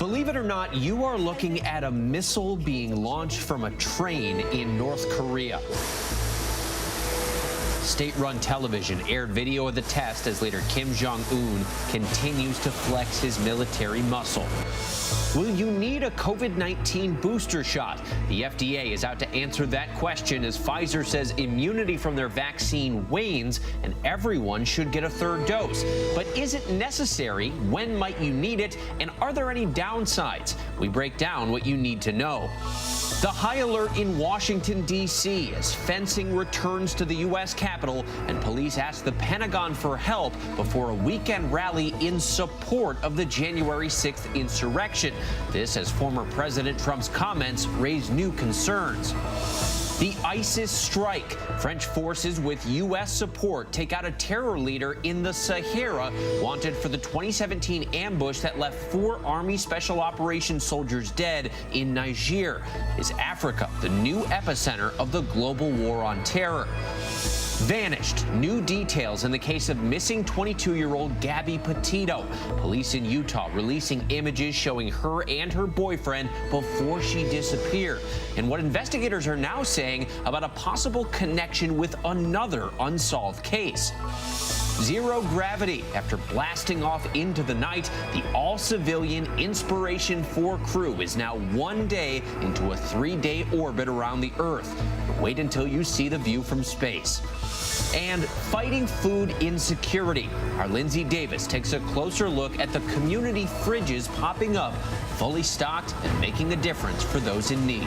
Believe it or not, you are looking at a missile being launched from a train in North Korea. State-run television aired video of the test as leader Kim Jong-un continues to flex his military muscle. Will you need a COVID-19 booster shot? The FDA is out to answer that question as Pfizer says immunity from their vaccine wanes and everyone should get a third dose. But is it necessary? When might you need it? And are there any downsides? We break down what you need to know. The high alert in Washington, D.C. as fencing returns to the U.S. Capitol and police ask the Pentagon for help before a weekend rally in support of the January 6th insurrection. This as former President Trump's comments raise new concerns. The ISIS strike. French forces with U.S. support take out a terror leader in the Sahara, wanted for the 2017 ambush that left 4 Army Special Operations soldiers dead in Niger. Is Africa the new epicenter of the global war on terror? Vanished. New details in the case of missing 22-year-old Gabby Potito. Police in Utah releasing images showing her and her boyfriend before she disappeared. And what investigators are now saying about a possible connection with another unsolved case. Zero gravity. After blasting off into the night, the all-civilian Inspiration 4 crew is now 1 day into a 3-day orbit around the Earth. Wait until you see the view from space. And fighting food insecurity. Our Lindsay Davis takes a closer look at the community fridges popping up, fully stocked and making a difference for those in need.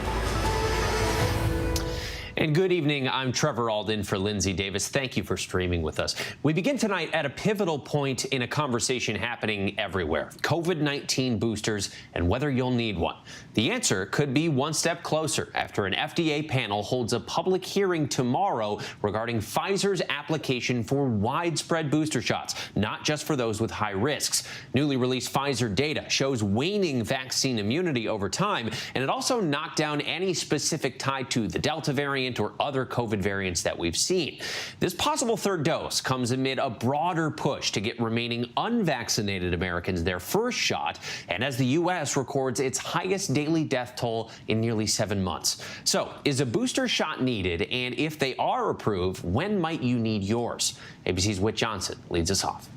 And good evening, I'm Trevor Alden for Lindsay Davis. Thank you for streaming with us. We begin tonight at a pivotal point in a conversation happening everywhere. COVID-19 boosters and whether you'll need one. The answer could be one step closer after an FDA panel holds a public hearing tomorrow regarding Pfizer's application for widespread booster shots, not just for those with high risks. Newly released Pfizer data shows waning vaccine immunity over time, and it also knocked down any specific tie to the Delta variant or other COVID variants that we've seen. This possible third dose comes amid a broader push to get remaining unvaccinated Americans their first shot, and as the U.S. records its highest daily death toll in nearly 7 months. So, is a booster shot needed? And if they are approved, when might you need yours? ABC's Whit Johnson leads us off.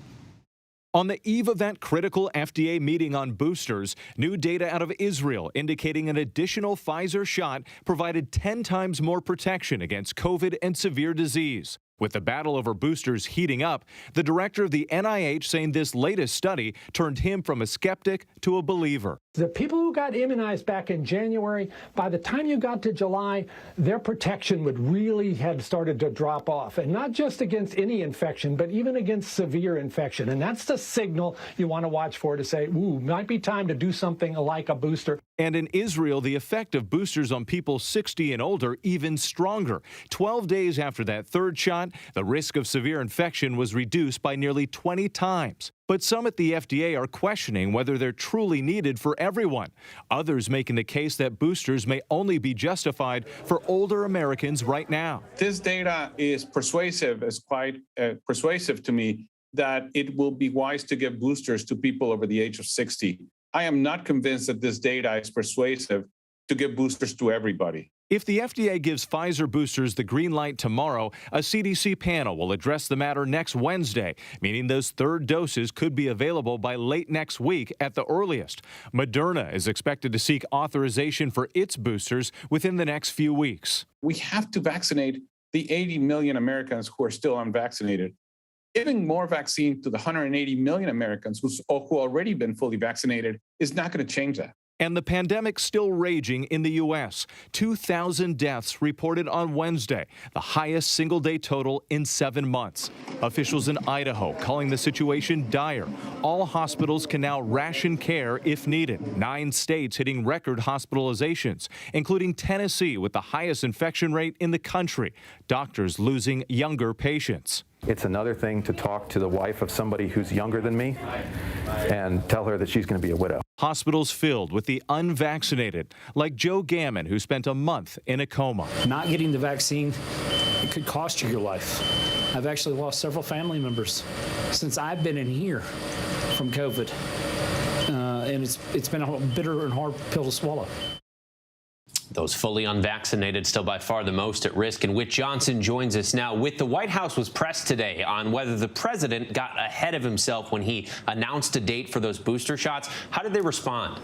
On the eve of that critical FDA meeting on boosters, new data out of Israel indicating an additional Pfizer shot provided 10 times more protection against COVID and severe disease. With the battle over boosters heating up, the director of the NIH saying this latest study turned him from a skeptic to a believer. The people who got immunized back in January, by the time you got to July, their protection would really had started to drop off. And not just against any infection, but even against severe infection. And that's the signal you want to watch for to say, ooh, might be time to do something like a booster. And in Israel, the effect of boosters on people 60 and older even stronger. 12 days after that third shot, the risk of severe infection was reduced by nearly 20 times. But some at the FDA are questioning whether they're truly needed for everyone. Others making the case that boosters may only be justified for older Americans right now. This data is persuasive, is quite persuasive to me that it will be wise to give boosters to people over the age of 60. I am not convinced that this data is persuasive to give boosters to everybody. If the FDA gives Pfizer boosters the green light tomorrow, a CDC panel will address the matter next Wednesday, meaning those third doses could be available by late next week at the earliest. Moderna is expected to seek authorization for its boosters within the next few weeks. We have to vaccinate the 80 million Americans who are still unvaccinated. Giving more vaccine to the 180 million Americans who already been fully vaccinated is not going to change that. And the pandemic still raging in the U.S. 2,000 deaths reported on Wednesday, the highest single-day total in 7 months. Officials in Idaho calling the situation dire. All hospitals can now ration care if needed. 9 states hitting record hospitalizations, including Tennessee with the highest infection rate in the country. Doctors losing younger patients. It's another thing to talk to the wife of somebody who's younger than me and tell her that she's going to be a widow. Hospitals filled with the unvaccinated, like Joe Gammon, who spent a month in a coma. Not getting the vaccine, it could cost you your life. I've actually lost several family members since I've been in here from COVID. and it's been a bitter and hard pill to swallow. Those fully unvaccinated still by far the most at risk. And Whit Johnson joins us now. Whit, the White House was pressed today on whether the president got ahead of himself when he announced a date for those booster shots. How did they respond?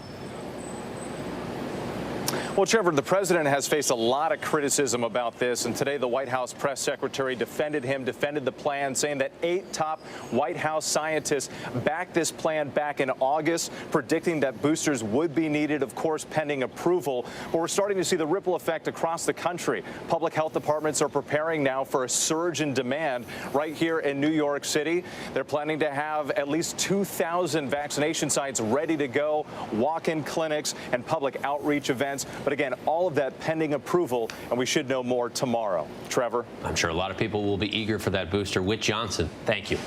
Well, Trevor, the president has faced a lot of criticism about this, and today the White House press secretary defended the plan, saying that 8 top White House scientists backed this plan back in August, predicting that boosters would be needed, of course, pending approval. But we're starting to see the ripple effect across the country. Public health departments are preparing now for a surge in demand right here in New York City. They're planning to have at least 2,000 vaccination sites ready to go, walk-in clinics and public outreach events. But again, all of that pending approval, and we should know more tomorrow. Trevor? I'm sure a lot of people will be eager for that booster. Whit Johnson, thank you.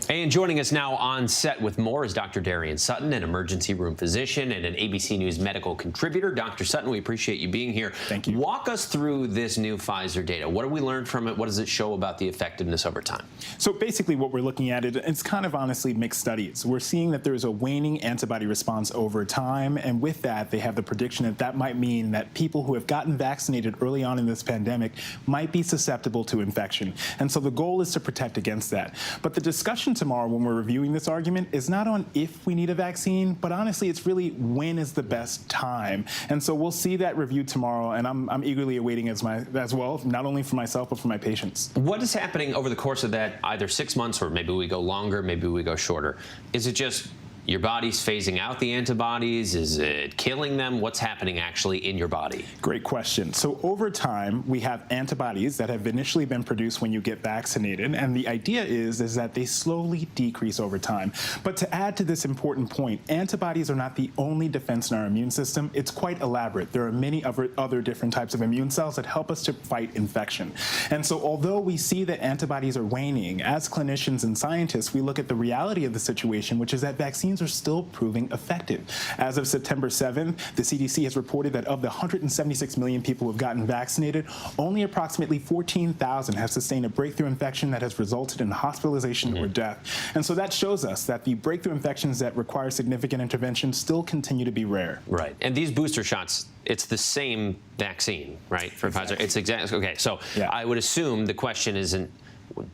And joining us now on set with more is Dr. Darian Sutton, an emergency room physician and an ABC News medical contributor. Dr. Sutton, we appreciate you being here. Thank you. Walk us through this new Pfizer data. What do we learn from it? What does it show about the effectiveness over time? So basically what we're looking at, it's kind of honestly mixed studies. We're seeing that there is a waning antibody response over time, and with that, they have the prediction that that might mean that people who have gotten vaccinated early on in this pandemic might be susceptible to infection. And so the goal is to protect against that. But the discussion tomorrow when we're reviewing this argument is not on if we need a vaccine, but honestly, it's really when is the best time. And so we'll see that review tomorrow, and I'm eagerly awaiting as well, not only for myself, but for my patients. What is happening over the course of that, either 6 months or maybe we go longer, maybe we go shorter? Is it just your body's phasing out the antibodies? Is it killing them? What's happening actually in your body? Great question. So over time, we have antibodies that have initially been produced when you get vaccinated, and the idea is that they slowly decrease over time. But to add to this important point, antibodies are not the only defense in our immune system. It's quite elaborate. There are many other different types of immune cells that help us to fight infection. And so although we see that antibodies are waning, as clinicians and scientists, we look at the reality of the situation, which is that vaccines are still proving effective. As of September 7th, the CDC has reported that of the 176 million people who have gotten vaccinated, only approximately 14,000 have sustained a breakthrough infection that has resulted in hospitalization or death. And so that shows us that the breakthrough infections that require significant intervention still continue to be rare. Right. And these booster shots, it's the same vaccine, right, for Pfizer? It's exactly. Okay, so yeah. I would assume the question isn't,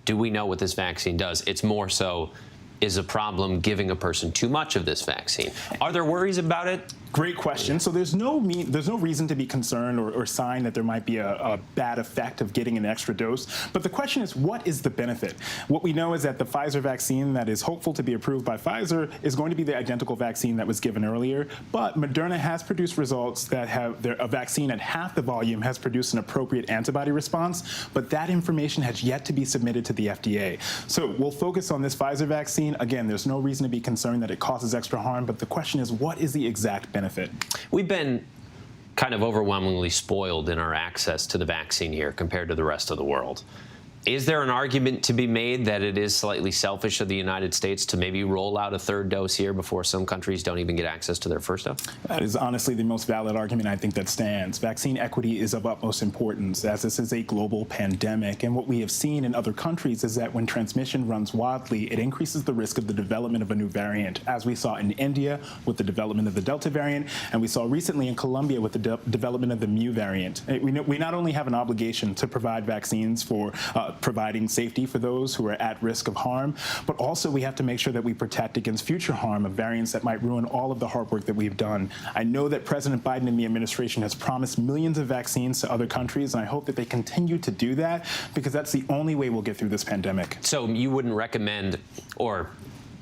do we know what this vaccine does? It's more so, is a problem giving a person too much of this vaccine? Are there worries about it? Great question. So there's no reason to be concerned or sign that there might be a bad effect of getting an extra dose. But the question is, what is the benefit? What we know is that the Pfizer vaccine that is hopeful to be approved by Pfizer is going to be the identical vaccine that was given earlier. But Moderna has produced results that have a vaccine at half the volume has produced an appropriate antibody response. But that information has yet to be submitted to the FDA. So we'll focus on this Pfizer vaccine. Again, there's no reason to be concerned that it causes extra harm. But the question is, what is the exact benefit? We've been kind of overwhelmingly spoiled in our access to the vaccine here compared to the rest of the world. Is there an argument to be made that it is slightly selfish of the United States to maybe roll out a third dose here before some countries don't even get access to their first dose? That is honestly the most valid argument I think that stands. Vaccine equity is of utmost importance, as this is a global pandemic. And what we have seen in other countries is that when transmission runs wildly, it increases the risk of the development of a new variant, as we saw in India with the development of the Delta variant, and we saw recently in Colombia with the development of the Mu variant. We not only have an obligation to provide vaccines for providing safety for those who are at risk of harm, but also we have to make sure that we protect against future harm of variants that might ruin all of the hard work that we've done. I know that President Biden and the administration has promised millions of vaccines to other countries, and I hope that they continue to do that, because that's the only way we'll get through this pandemic. So you wouldn't recommend, or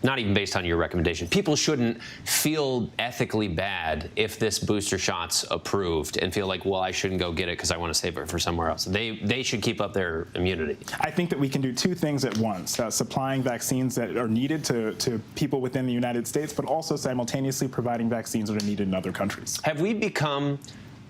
not even based on your recommendation, people shouldn't feel ethically bad if this booster shot's approved and feel like, well, I shouldn't go get it because I want to save it for somewhere else. They should keep up their immunity. I think that we can do two things at once, supplying vaccines that are needed to people within the United States, but also simultaneously providing vaccines that are needed in other countries. Have we become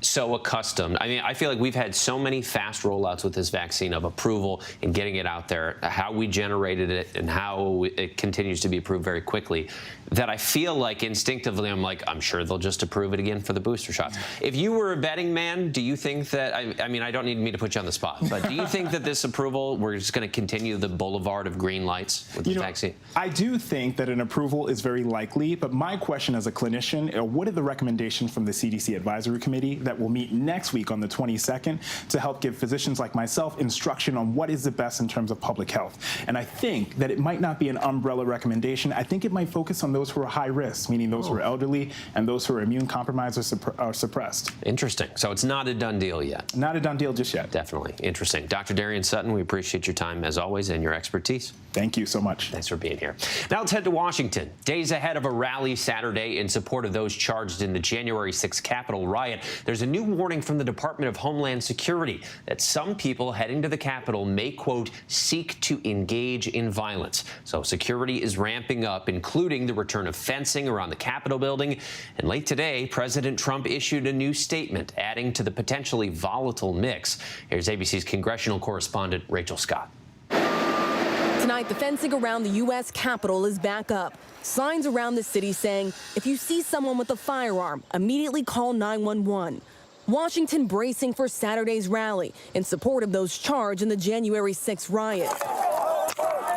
so accustomed. I mean, I feel like we've had so many fast rollouts with this vaccine of approval and getting it out there, how we generated it and how it continues to be approved very quickly, that I feel like instinctively I'm sure they'll just approve it again for the booster shots. If you were a betting man, do you think that, I mean, I don't need me to put you on the spot, but do you think that this approval, we're just going to continue the boulevard of green lights with the vaccine? I do think that an approval is very likely, but my question as a clinician, what are the recommendations from the CDC Advisory Committee that will meet next week on the 22nd to help give physicians like myself instruction on what is the best in terms of public health? And I think that it might not be an umbrella recommendation. I think it might focus on those who are high risk, meaning those who are elderly and those who are immune compromised or suppressed. Interesting. So it's not a done deal yet. Not a done deal just yet. Definitely. Interesting. Dr. Darian Sutton, we appreciate your time as always and your expertise. Thank you so much. Thanks for being here. Now let's head to Washington. Days ahead of a rally Saturday in support of those charged in the January 6th Capitol riot, there's a new warning from the Department of Homeland Security that some people heading to the Capitol may, quote, seek to engage in violence. So security is ramping up, including the return of fencing around the Capitol building. And late today, President Trump issued a new statement adding to the potentially volatile mix. Here's ABC's congressional correspondent Rachel Scott. Tonight, the fencing around the U.S. Capitol is back up. Signs around the city saying, if you see someone with a firearm, immediately call 911. Washington bracing for Saturday's rally in support of those charged in the January 6th riot.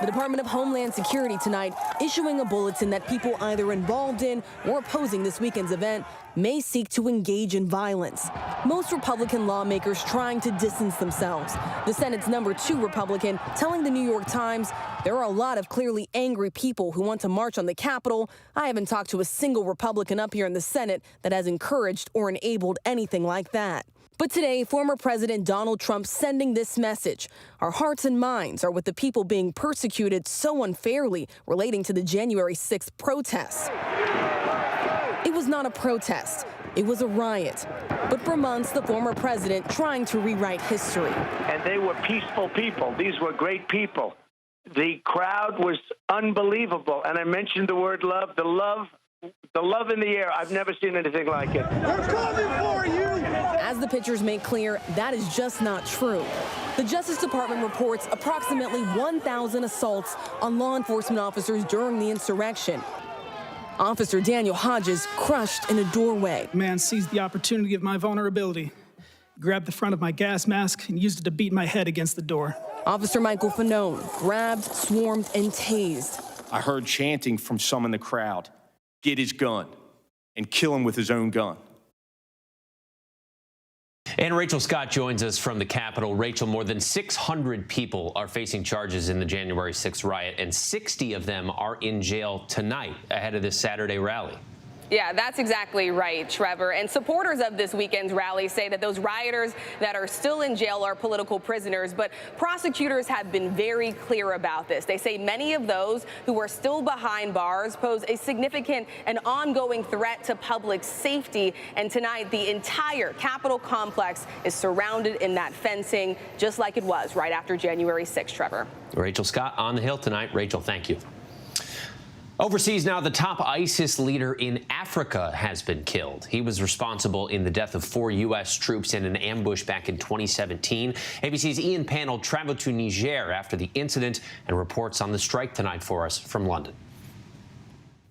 The Department of Homeland Security tonight issuing a bulletin that people either involved in or opposing this weekend's event may seek to engage in violence. Most Republican lawmakers trying to distance themselves. The Senate's #2 Republican telling the New York Times, there are a lot of clearly angry people who want to march on the Capitol. I haven't talked to a single Republican up here in the Senate that has encouraged or enabled anything like that. But today, former President Donald Trump sending this message. Our hearts and minds are with the people being persecuted so unfairly relating to the January 6th protests. It was not a protest. It was a riot. But for months, the former president trying to rewrite history. And they were peaceful people. These were great people. The crowd was unbelievable. And I mentioned the word love, the love in the air. I've never seen anything like it. We're coming for you! As the pictures make clear, that is just not true. The Justice Department reports approximately 1,000 assaults on law enforcement officers during the insurrection. Officer Daniel Hodges crushed in a doorway. Man seized the opportunity of my vulnerability, grabbed the front of my gas mask, and used it to beat my head against the door. Officer Michael Fanone grabbed, swarmed, and tased. I heard chanting from some in the crowd, get his gun and kill him with his own gun. And Rachel Scott joins us from the Capitol. Rachel, more than 600 people are facing charges in the January 6th riot, and 60 of them are in jail tonight ahead of this Saturday rally. Yeah, that's exactly right, Trevor. And supporters of this weekend's rally say that those rioters that are still in jail are political prisoners. But prosecutors have been very clear about this. They say many of those who are still behind bars pose a significant and ongoing threat to public safety. And tonight, the entire Capitol complex is surrounded in that fencing, just like it was right after January 6th, Trevor. Rachel Scott on the Hill tonight. Rachel, thank you. Overseas now, the top ISIS leader in Africa has been killed. He was responsible in the death of 4 U.S. troops in an ambush back in 2017. ABC's Ian Pannell traveled to Niger after the incident and reports on the strike tonight for us from London.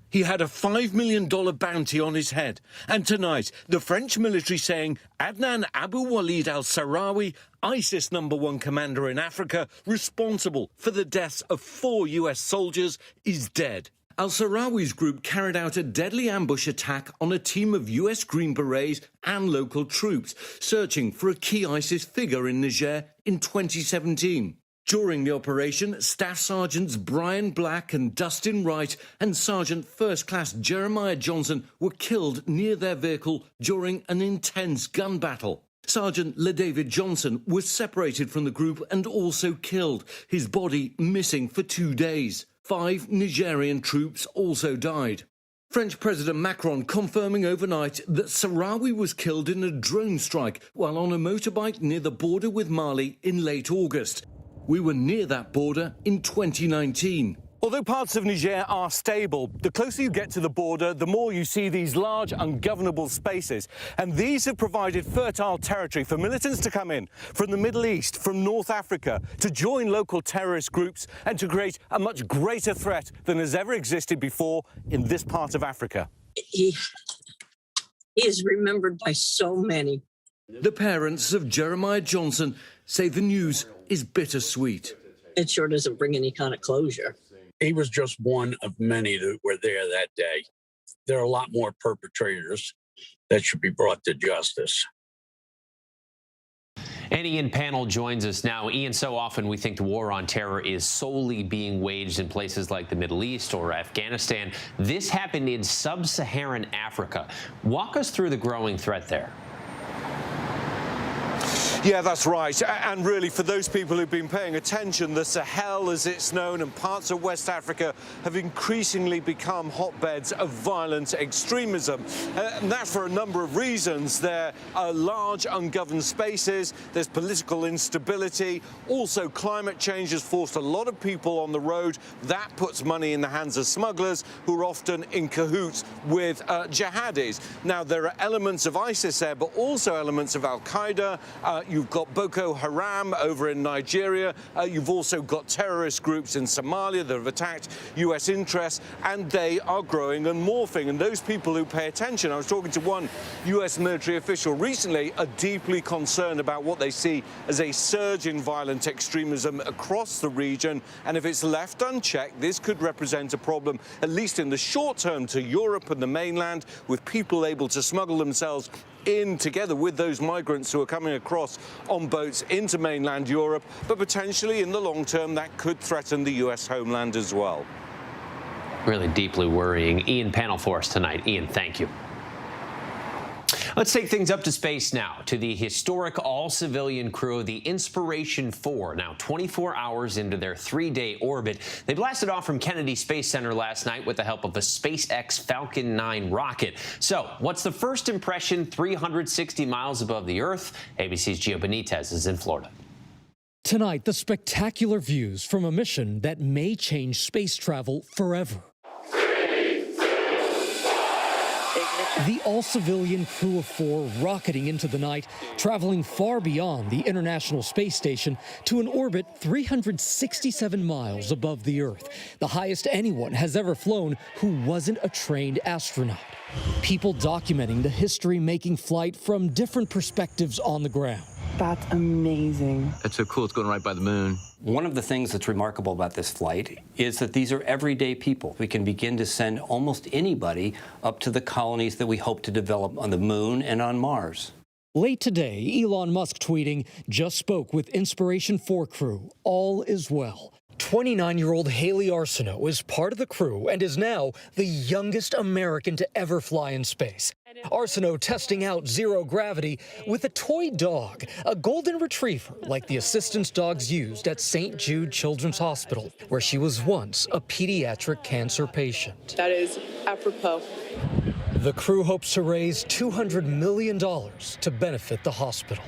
He had a $5 million bounty on his head. And tonight, the French military saying Adnan Abu Walid al-Sahrawi, ISIS #1 commander in Africa, responsible for the deaths of 4 U.S. soldiers, is dead. Al-Sahrawi's group carried out a deadly ambush attack on a team of U.S. Green Berets and local troops, searching for a key ISIS figure in Niger in 2017. During the operation, Staff Sergeants Brian Black and Dustin Wright and Sergeant First Class Jeremiah Johnson were killed near their vehicle during an intense gun battle. Sergeant LaDavid Johnson was separated from the group and also killed, his body missing for 2 days. 5 Nigerian troops also died. French President Macron confirming overnight that Sahrawi was killed in a drone strike while on a motorbike near the border with Mali in late August. We were near that border in 2019. Although parts of Niger are stable, the closer you get to the border, the more you see these large, ungovernable spaces. And these have provided fertile territory for militants to come in from the Middle East, from North Africa, to join local terrorist groups and to create a much greater threat than has ever existed before in this part of Africa. He is remembered by so many. The parents of Jeremiah Johnson say the news is bittersweet. It sure doesn't bring any kind of closure. He was just one of many that were there that day. There are a lot more perpetrators that should be brought to justice. And Ian Panel joins us now. Ian, so often we think the war on terror is solely being waged in places like the Middle East or Afghanistan. This happened in sub-Saharan Africa. Walk us through the growing threat there. Yeah, that's right. And really, for those people who've been paying attention, the Sahel, as it's known, and parts of West Africa have increasingly become hotbeds of violent extremism. And that's for a number of reasons. There are large, ungoverned spaces. There's political instability. Also, climate change has forced a lot of people on the road. That puts money in the hands of smugglers who are often in cahoots with jihadis. Now, there are elements of ISIS there, but also elements of al-Qaeda. You've got Boko Haram over in Nigeria. You've also got terrorist groups in Somalia that have attacked U.S. interests, and they are growing and morphing. And those people who pay attention, I was talking to one U.S. military official recently, are deeply concerned about what they see as a surge in violent extremism across the region. And if it's left unchecked, this could represent a problem, at least in the short term, to Europe and the mainland, with people able to smuggle themselves in together with those migrants who are coming across on boats into mainland Europe, but potentially in the long term that could threaten the U.S. homeland as well. Really deeply worrying. Ian Panel for us tonight. Ian, thank you. Let's take things up to space now, to the historic all-civilian crew of the Inspiration 4, now 24 hours into their 3-day orbit. They blasted off from Kennedy Space Center last night with the help of a SpaceX Falcon 9 rocket. So, what's the first impression 360 miles above the Earth? ABC's Gio Benitez is in Florida. Tonight, the spectacular views from a mission that may change space travel forever. The all-civilian crew of 4 rocketing into the night, traveling far beyond the International Space Station to an orbit 367 miles above the Earth, the highest anyone has ever flown who wasn't a trained astronaut. People documenting the history-making flight from different perspectives on the ground. That's amazing. It's so cool. It's going right by the moon. One of the things that's remarkable about this flight is that these are everyday people. We can begin to send almost anybody up to the colonies that we hope to develop on the moon and on Mars. Late today, Elon Musk tweeting, "Just spoke with Inspiration 4 crew. All is well." 29-year-old Haley Arsenault is part of the crew and is now the youngest American to ever fly in space. Arsenault testing out zero gravity with a toy dog, a golden retriever like the assistance dogs used at St. Jude Children's Hospital, where she was once a pediatric cancer patient. That is apropos. The crew hopes to raise $200 million to benefit the hospital.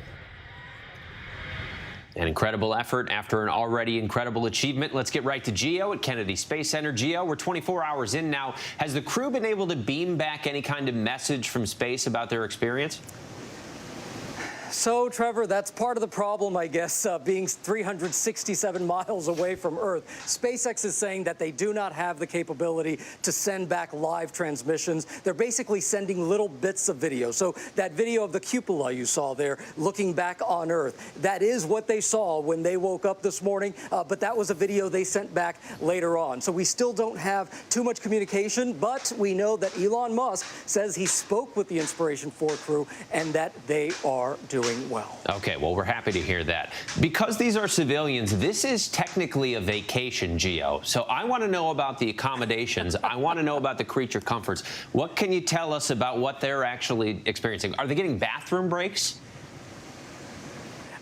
An incredible effort after an already incredible achievement. Let's get right to Gio at Kennedy Space Center. Gio, we're 24 hours in now. Has the crew been able to beam back any kind of message from space about their experience? So, Trevor, that's part of the problem, I guess, being 367 miles away from Earth. SpaceX is saying that they do not have the capability to send back live transmissions. They're basically sending little bits of video. So that video of the cupola you saw there looking back on Earth, that is what they saw when they woke up this morning, but that was a video they sent back later on. So we still don't have too much communication, but we know that Elon Musk says he spoke with the Inspiration 4 crew and that they are doing well. Okay, well, we're happy to hear that. Because these are civilians, this is technically a vacation, Gio. So I want to know about the accommodations. I want to know about the creature comforts. What can you tell us about what they're actually experiencing? Are they getting bathroom breaks?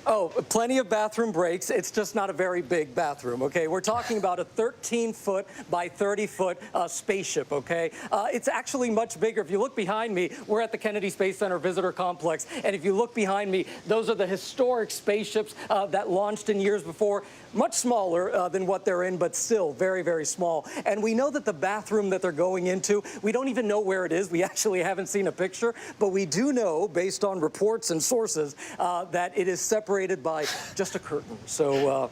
Oh, plenty of bathroom breaks. It's just not a very big bathroom, okay? We're talking about a 13-foot by 30-foot spaceship, okay? It's actually much bigger. If you look behind me, we're at the Kennedy Space Center Visitor Complex, and if you look behind me, those are the historic spaceships that launched in years before. Much smaller than what they're in, but still very, very small. And we know that the bathroom that they're going into, we don't even know where it is. We actually haven't seen a picture, but we do know, based on reports and sources, that it is separated by just a curtain. So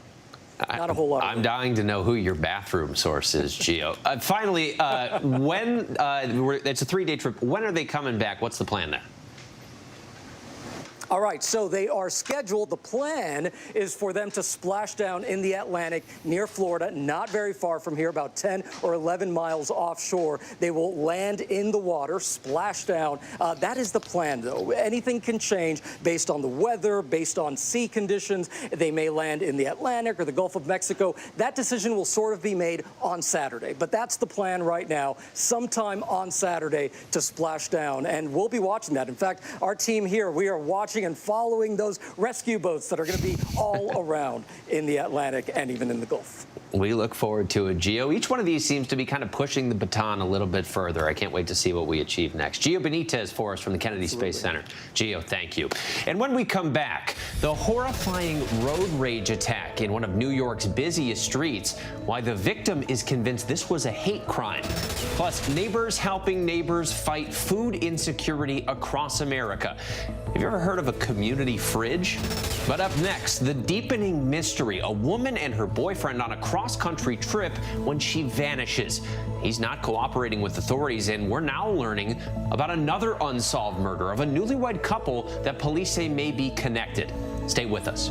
not a whole lot. I'm dying to know who your bathroom source is, Gio. Finally, when it's a 3-day trip, when are they coming back? What's the plan there? All right, so they are scheduled. The plan is for them to splash down in the Atlantic near Florida, not very far from here, about 10 or 11 miles offshore. They will land in the water, splash down. That is the plan, though. Anything can change based on the weather, based on sea conditions. They may land in the Atlantic or the Gulf of Mexico. That decision will sort of be made on Saturday. But that's the plan right now, sometime on Saturday to splash down. And we'll be watching that. In fact, our team here, we are watching and following those rescue boats that are going to be all around in the Atlantic and even in the Gulf. We look forward to it, Gio. Each one of these seems to be kind of pushing the baton a little bit further. I can't wait to see what we achieve next. Gio Benitez for us from the Kennedy Space Center. Gio, thank you. And when we come back, the horrifying road rage attack in one of New York's busiest streets, why the victim is convinced this was a hate crime. Plus, neighbors helping neighbors fight food insecurity across America. Have you ever heard of a community fridge? But up next, the deepening mystery, a woman and her boyfriend on a cross-country trip when she vanishes. He's not cooperating with authorities, and we're now learning about another unsolved murder of a newlywed couple that police say may be connected. Stay with us.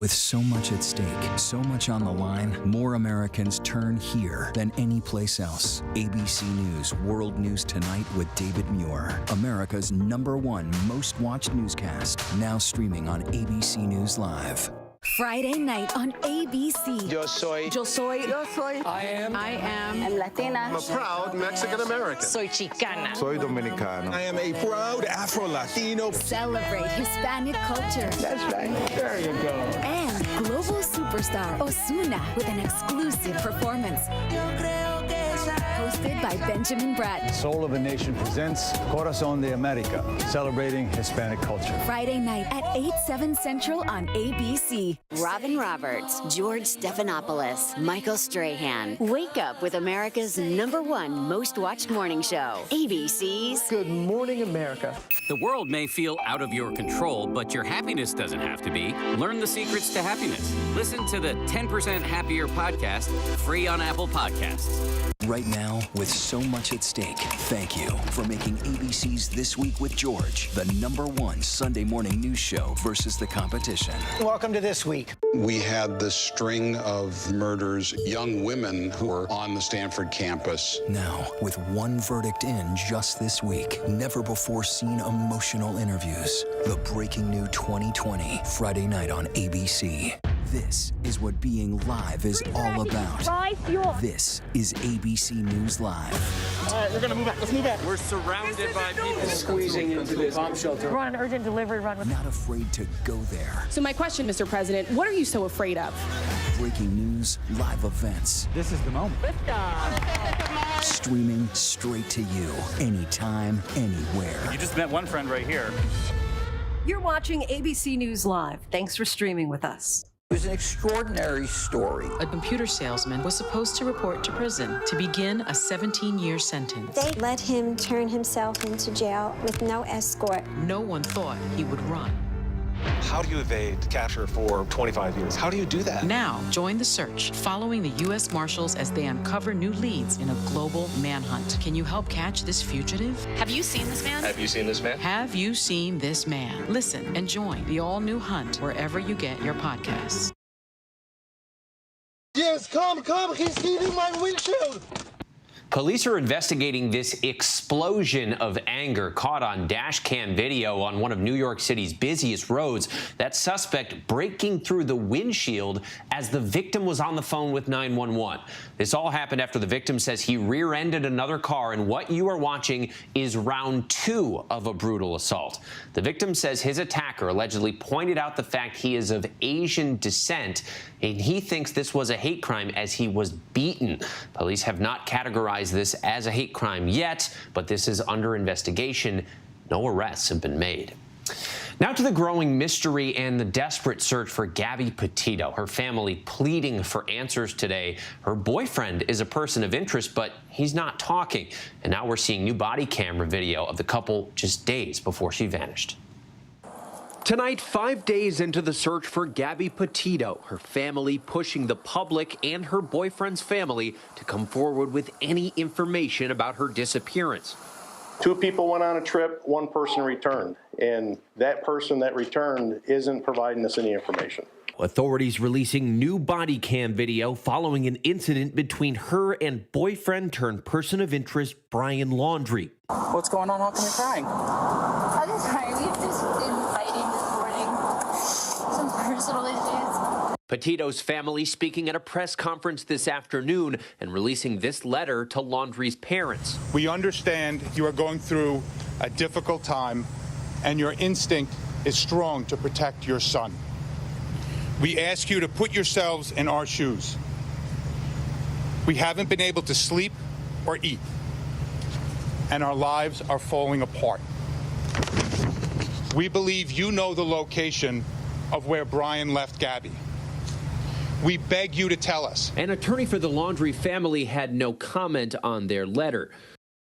With so much at stake, so much on the line, more Americans turn here than any place else. ABC News World News Tonight with David Muir, America's #1 most watched newscast, now streaming on ABC News Live. Friday night on ABC. Yo soy. Yo soy. Yo soy. I am. I'm Latina. I'm a proud Mexican American. Soy Chicana. Soy Dominicano. I am a proud Afro-Latino. Celebrate Hispanic culture. That's right. There you go. And global superstar Ozuna with an exclusive performance. Hosted by Benjamin Bratt. Soul of a Nation presents Corazón de América, celebrating Hispanic culture. Friday night at 8/7 Central on ABC. Robin Roberts, George Stephanopoulos, Michael Strahan. Wake up with America's #1 most watched morning show. ABC's Good Morning America. The world may feel out of your control, but your happiness doesn't have to be. Learn the secrets to happiness. Listen to the 10% Happier podcast, free on Apple Podcasts. Right now, with so much at stake, thank you for making ABC's This Week with George the #1 Sunday morning news show versus the competition. Welcome to This Week. We had this string of murders, young women who were on the Stanford campus. Now, with one verdict in just this week, never before seen emotional interviews. The breaking new 2020, Friday night on ABC. This is what being live is all about. This is ABC News Live. All right, we're going to move back. Let's move back. We're surrounded by people squeezing into this bomb shelter. We're on an urgent delivery run. Not afraid to go there. So my question, Mr. President, what are you so afraid of? Breaking news, live events. This is the moment. Streaming straight to you, anytime, anywhere. You just met one friend right here. You're watching ABC News Live. Thanks for streaming with us. It was an extraordinary story. A computer salesman was supposed to report to prison to begin a 17-year sentence. They let him turn himself into jail with no escort. No one thought he would run. How do you evade capture for 25 years? How do you do that? Now, join the search, following the U.S. Marshals as they uncover new leads in a global manhunt. Can you help catch this fugitive? Have you seen this man? Have you seen this man? Have you seen this man? Listen and join the all-new hunt wherever you get your podcasts. Yes, come, he's stealing my windshield. Police are investigating this explosion of anger caught on dash cam video on one of New York City's busiest roads. That suspect breaking through the windshield as the victim was on the phone with 911. This all happened after the victim says he rear-ended another car, and what you are watching is round 2 of a brutal assault. The victim says his attacker allegedly pointed out the fact he is of Asian descent, and he thinks this was a hate crime as he was beaten. Police have not categorized this as a hate crime yet, but this is under investigation. No arrests have been made. Now to the growing mystery and the desperate search for Gabby Potito. Her family pleading for answers today. Her boyfriend is a person of interest, but he's not talking. And now we're seeing new body camera video of the couple just days before she vanished. Tonight, 5 days into the search for Gabby Potito, her family pushing the public and her boyfriend's family to come forward with any information about her disappearance. 2 people went on a trip, 1 person returned, and that person that returned isn't providing us any information. Authorities releasing new body cam video following an incident between her and boyfriend turned person of interest Brian Laundrie. What's going on? How come you're crying? I'm just sorry. We've just been fighting this morning. Some personal issues. Potito's family speaking at a press conference this afternoon and releasing this letter to Laundrie's parents. We understand you are going through a difficult time, and your instinct is strong to protect your son. We ask you to put yourselves in our shoes. We haven't been able to sleep or eat, and our lives are falling apart. We believe you know the location of where Brian left Gabby. We beg you to tell us. An attorney for the Laundrie family had no comment on their letter.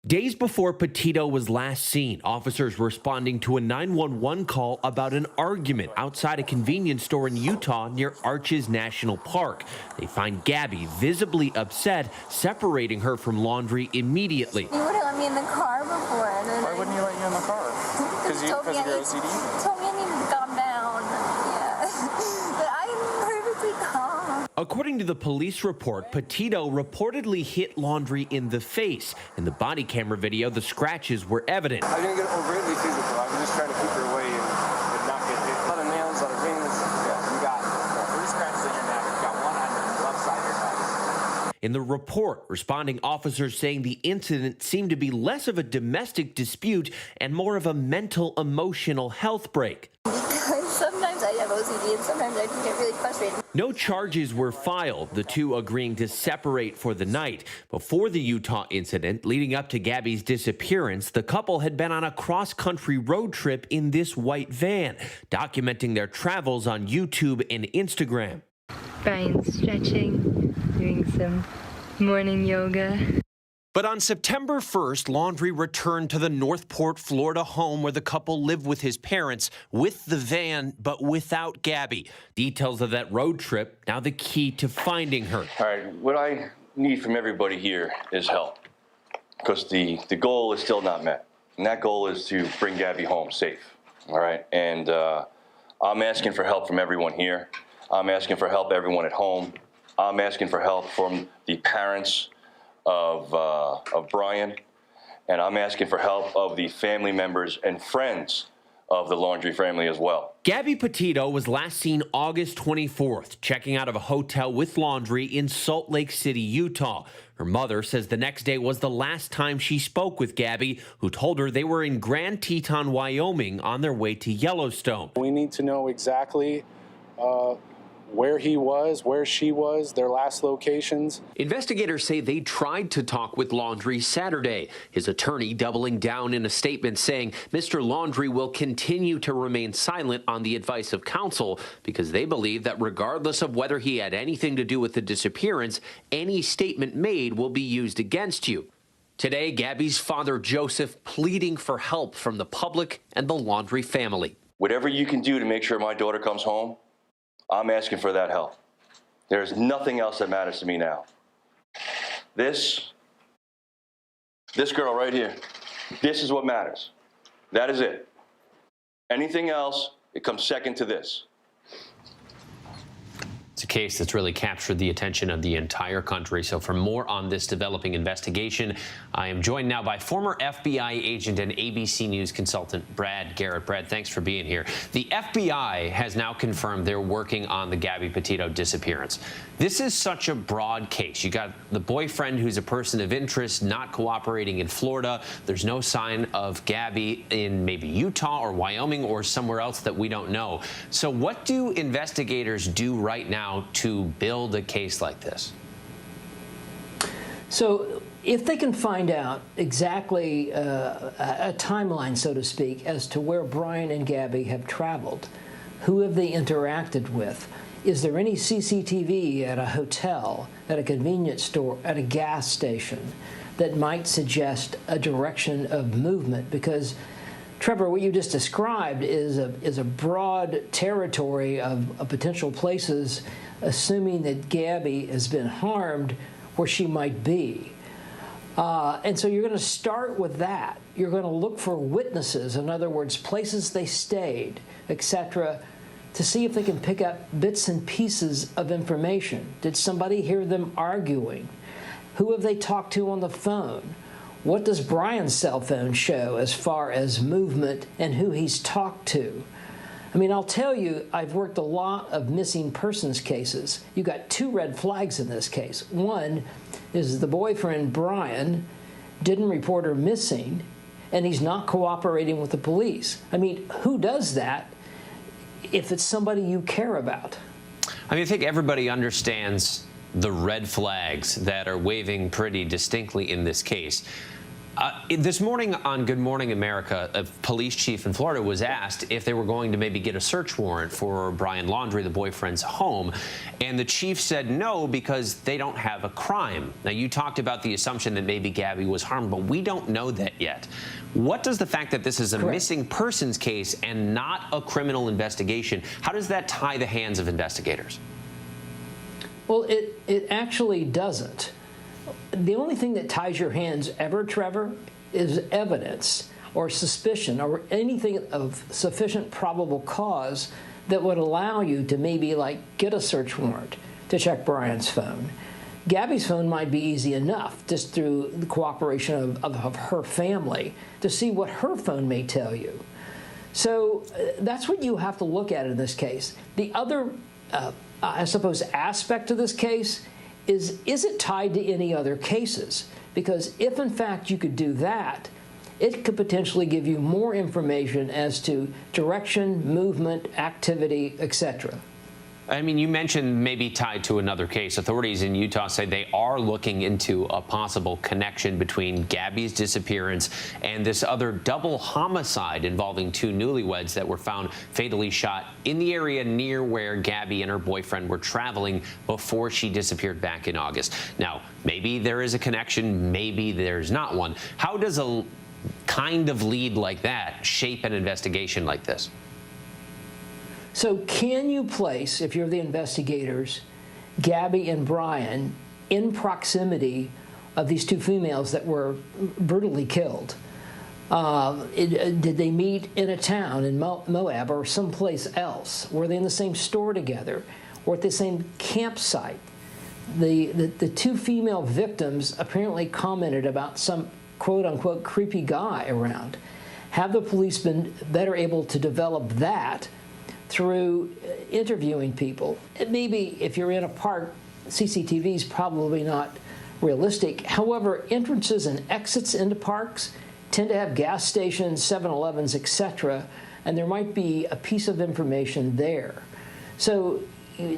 Days before Potito was last seen, officers responding to a 911 call about an argument outside a convenience store in Utah near Arches National Park. They find Gabby visibly upset, separating her from Laundrie immediately. You would have let me in the car before. And then Why wouldn't you let you in the car? Because of your OCD? Told me I needed to calm down. Yeah. But I'm perfectly calm. According to the police report, Potito reportedly hit Laundrie in the face. In the body camera video, the scratches were evident. I didn't get overtly physical. I was just trying to keep her away and not get hit. A lot of nails, a lot of rings. Yeah, you got 3 scratches in your neck. You got 1 on your left side of your face. In the report, responding officers saying the incident seemed to be less of a domestic dispute and more of a mental, emotional health break. Because sometimes I have OCD and sometimes I can get really frustrated. No charges were filed, the two agreeing to separate for the night. Before the Utah incident, leading up to Gabby's disappearance, the couple had been on a cross-country road trip in this white van, documenting their travels on YouTube and Instagram. Brian's stretching, doing some morning yoga. But on September 1st, Laundrie returned to the Northport, Florida home where the couple lived with his parents, with the van, but without Gabby. Details of that road trip, now the key to finding her. All right, what I need from everybody here is help, because the goal is still not met. And that goal is to bring Gabby home safe, all right? And I'm asking for help from everyone here. I'm asking for help everyone at home. I'm asking for help from the parents of Brian, and I'm asking for help of the family members and friends of the Laundrie family as well. Gabby Potito was last seen August 24th, checking out of a hotel with Laundrie in Salt Lake City, Utah. Her mother says the next day was the last time she spoke with Gabby, who told her they were in Grand Teton, Wyoming, on their way to Yellowstone. We need to know exactly where he was, where she was, their last locations. Investigators say they tried to talk with Laundrie Saturday. His attorney doubling down in a statement saying Mr. Laundrie will continue to remain silent on the advice of counsel because they believe that regardless of whether he had anything to do with the disappearance, any statement made will be used against you. Today, Gabby's father, Joseph, pleading for help from the public and the Laundrie family. Whatever you can do to make sure my daughter comes home, I'm asking for that help. There's nothing else that matters to me now. This girl right here, this is what matters. That is it. Anything else, it comes second to this. It's a case that's really captured the attention of the entire country. So for more on this developing investigation, I am joined now by former FBI agent and ABC News consultant Brad Garrett. Brad, thanks for being here. The FBI has now confirmed they're working on the Gabby Potito disappearance. This is such a broad case. You got the boyfriend who's a person of interest not cooperating in Florida. There's no sign of Gabby in maybe Utah or Wyoming or somewhere else that we don't know. So what do investigators do right now to build a case like this? So if they can find out exactly a timeline, so to speak, as to where Brian and Gabby have traveled, who have they interacted with, is there any CCTV at a hotel, at a convenience store, at a gas station that might suggest a direction of movement? Because Trevor, what you just described is a broad territory of potential places, assuming that Gabby has been harmed, where she might be. And so you're going to start with that. You're going to look for witnesses, in other words, places they stayed, etc., to see if they can pick up bits and pieces of information. Did somebody hear them arguing? Who have they talked to on the phone? What does Brian's cell phone show as far as movement and who he's talked to? I mean, I'll tell you, I've worked a lot of missing persons cases. You got two red flags in this case. One is the boyfriend, Brian, didn't report her missing, and he's not cooperating with the police. I mean, who does that if it's somebody you care about? I mean, I think everybody understands the red flags that are waving pretty distinctly in this case. This morning on Good Morning America, a police chief in Florida was asked if they were going to maybe get a search warrant for Brian Laundrie, the boyfriend's home, and the chief said no because they don't have a crime. Now, you talked about the assumption that maybe Gabby was harmed, but we don't know that yet. What does the fact that this is a missing persons case and not a criminal investigation, how does that tie the hands of investigators? Well, it actually doesn't. The only thing that ties your hands ever, Trevor, is evidence or suspicion or anything of sufficient probable cause that would allow you to maybe get a search warrant to check Brian's phone. Gabby's phone might be easy enough just through the cooperation of her family to see what her phone may tell you. So that's what you have to look at in this case. The other I suppose, aspect of this case is it tied to any other cases? Because if, in fact, you could do that, it could potentially give you more information as to direction, movement, activity, etc. I mean, you mentioned maybe tied to another case. Authorities in Utah say they are looking into a possible connection between Gabby's disappearance and this other double homicide involving two newlyweds that were found fatally shot in the area near where Gabby and her boyfriend were traveling before she disappeared back in August. Now, maybe there is a connection, maybe there's not one. How does a kind of lead like that shape an investigation like this? So can you place, if you're the investigators, Gabby and Brian in proximity of these two females that were brutally killed? Did they meet in a town in Moab or someplace else? Were they in the same store together or at the same campsite? The two female victims apparently commented about some quote-unquote creepy guy around. Have the police been better able to develop that through interviewing people? Maybe if you're in a park, CCTV is probably not realistic. However, entrances and exits into parks tend to have gas stations, 7-Elevens, etc., and there might be a piece of information there. So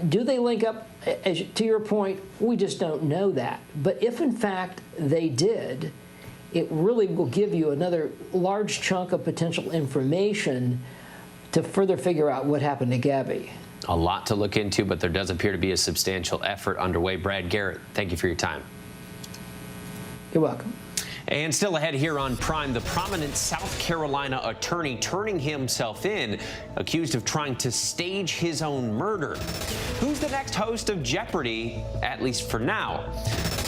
do they link up? To your point, we just don't know that. But if, in fact, they did, it really will give you another large chunk of potential information to further figure out what happened to Gabby. A lot to look into, but there does appear to be a substantial effort underway. Brad Garrett, thank you for your time. You're welcome. And still ahead here on Prime, the prominent South Carolina attorney turning himself in, accused of trying to stage his own murder. Who's the next host of Jeopardy, at least for now?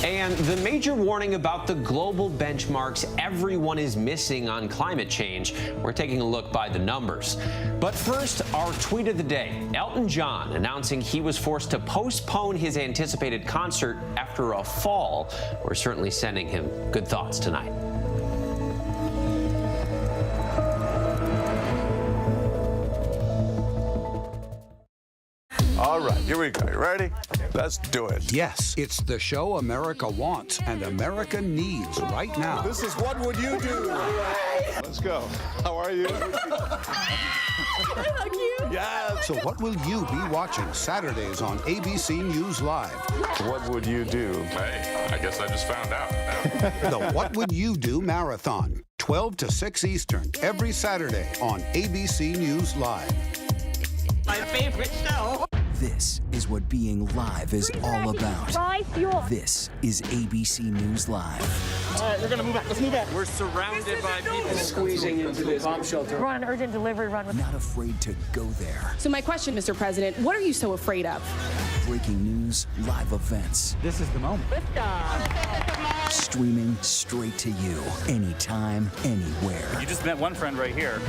And the major warning about the global benchmarks everyone is missing on climate change. We're taking a look by the numbers. But first, our tweet of the day. Elton John announcing he was forced to postpone his anticipated concert after a fall. We're certainly sending him good thoughts tonight. All right, here we go. You ready? Let's do it. Yes, it's the show America wants and America needs right now. This is What Would You Do? Let's go. How are you? Yeah. So what will you be watching Saturdays on ABC News Live? What would you do? Hey, I guess I just found out. The What Would You Do Marathon, 12 to 6 Eastern, every Saturday on ABC News Live. My favorite show. This is what being live is all about. This is ABC News Live. All right, we're gonna move back. Let's move back. We're surrounded by people squeezing into this bomb shelter. We're on an urgent delivery run. Not afraid to go there. So my question, Mr. President, what are you so afraid of? Breaking news, live events. This is the moment. Streaming straight to you, anytime, anywhere. You just met one friend right here.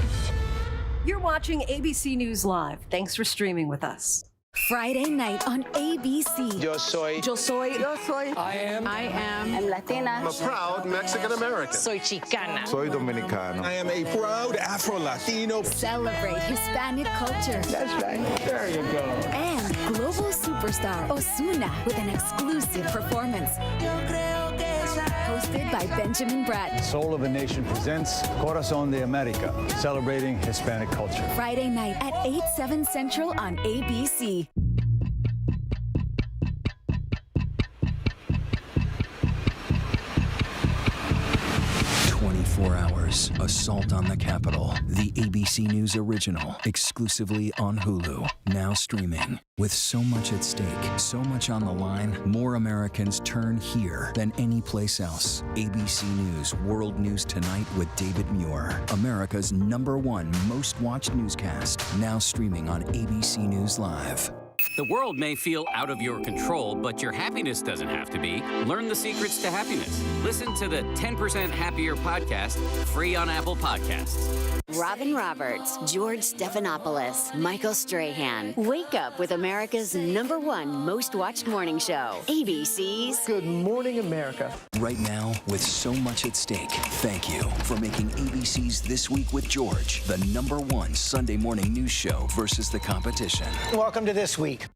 You're watching ABC News Live. Thanks for streaming with us. Friday night on ABC. Yo soy. Yo soy. Yo soy. I am. I'm Latina. I'm a proud Mexican American. Soy Chicana. Soy Dominicano. I am a proud Afro-Latino. Celebrate Hispanic culture. That's right. There you go. And global superstar Ozuna with an exclusive performance. Hosted by Benjamin Bratt. Soul of a Nation presents Corazón de América, celebrating Hispanic culture. Friday night at 8, 7 Central on ABC. Hours, Assault on the Capitol, the ABC News original, exclusively on Hulu, now streaming. With so much at stake, so much on the line, more Americans turn here than any place else. ABC News World News Tonight with David Muir, America's #1 most watched newscast, now streaming on ABC News Live. The world may feel out of your control, but your happiness doesn't have to be. Learn the secrets to happiness. Listen to the 10% Happier podcast, free on Apple Podcasts. Robin Roberts, George Stephanopoulos, Michael Strahan. Wake up with America's #1 most watched morning show. ABC's Good Morning America. Right now, with so much at stake, thank you for making ABC's This Week with George the #1 Sunday morning news show versus the competition. Welcome to This Week.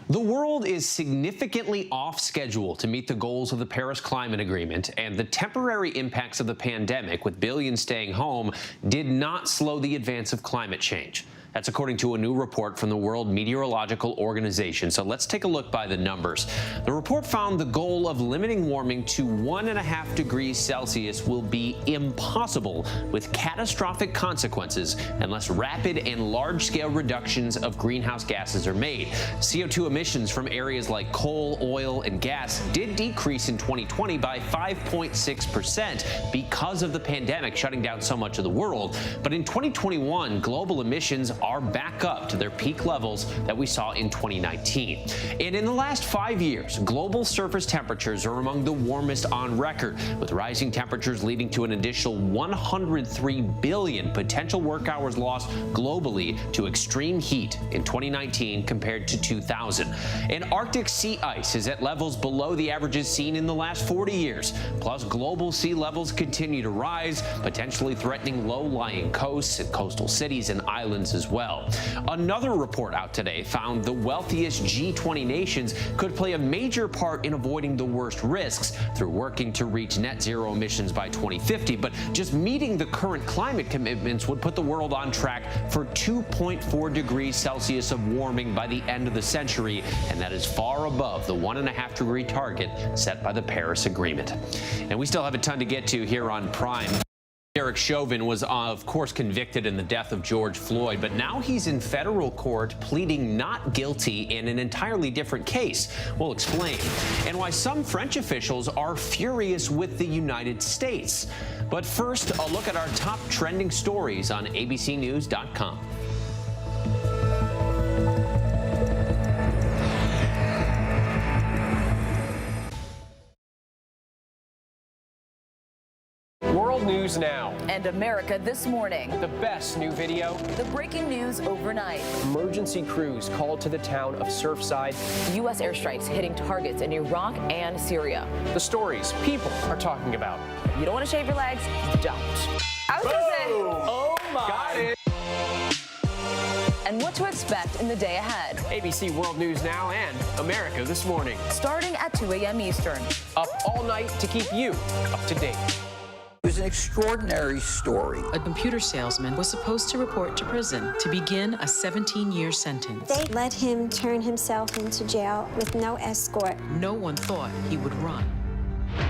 The world is significantly off schedule to meet the goals of the Paris Climate Agreement, and the temporary impacts of the pandemic, with billions staying home, did not slow the advance of climate change. That's according to a new report from the World Meteorological Organization. So let's take a look by the numbers. The report found the goal of limiting warming to 1.5 degrees Celsius will be impossible, with catastrophic consequences unless rapid and large-scale reductions of greenhouse gases are made. CO2 emissions from areas like coal, oil, and gas did decrease in 2020 by 5.6% because of the pandemic shutting down so much of the world. But in 2021, global emissions are back up to their peak levels that we saw in 2019. And in the last 5 years, global surface temperatures are among the warmest on record, with rising temperatures leading to an additional 103 billion potential work hours lost globally to extreme heat in 2019 compared to 2000. And Arctic sea ice is at levels below the averages seen in the last 40 years. Plus, global sea levels continue to rise, potentially threatening low-lying coasts and coastal cities and islands as well. Another report out today found the wealthiest G20 nations could play a major part in avoiding the worst risks through working to reach net zero emissions by 2050. But just meeting the current climate commitments would put the world on track for 2.4 degrees Celsius of warming by the end of the century, and that is far above the 1.5 degree target set by the Paris Agreement. And we still have a ton to get to here on Prime. Derek Chauvin was, of course, convicted in the death of George Floyd, but now he's in federal court pleading not guilty in an entirely different case. We'll explain. And why some French officials are furious with the United States. But first, a look at our top trending stories on abcnews.com. World News Now. And America This Morning. The best new video. The breaking news overnight. Emergency crews called to the town of Surfside. U.S. airstrikes hitting targets in Iraq and Syria. The stories people are talking about. You don't want to shave your legs? Don't. I was going to say. Oh my. Got it. And what to expect in the day ahead. ABC World News Now and America This Morning. Starting at 2 a.m. Eastern. Up all night to keep you up to date. It was an extraordinary story. A computer salesman was supposed to report to prison to begin a 17-year sentence. They let him turn himself into jail with no escort. No one thought he would run.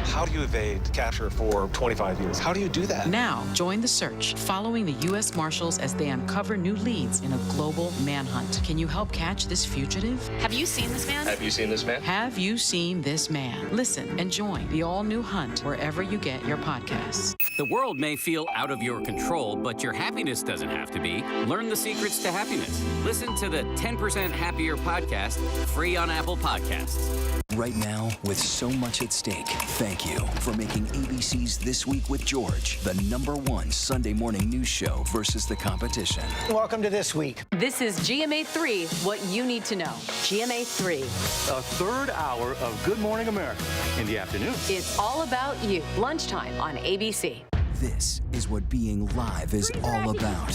How do you evade capture for 25 years? How do you do that? Now, join the search, following the U.S. Marshals as they uncover new leads in a global manhunt. Can you help catch this fugitive? Have you seen this man? Have you seen this man? Have you seen this man? Listen and join the all-new hunt wherever you get your podcasts. The world may feel out of your control, but your happiness doesn't have to be. Learn the secrets to happiness. Listen to the 10% Happier podcast, free on Apple Podcasts. Right now, with so much at stake, thank you for making ABC's This Week with George the #1 Sunday morning news show versus the competition. Welcome to This Week. This is GMA3, what you need to know. GMA3. A third hour of Good Morning America in the afternoon. It's all about you. Lunchtime on ABC. This is what being live is all about.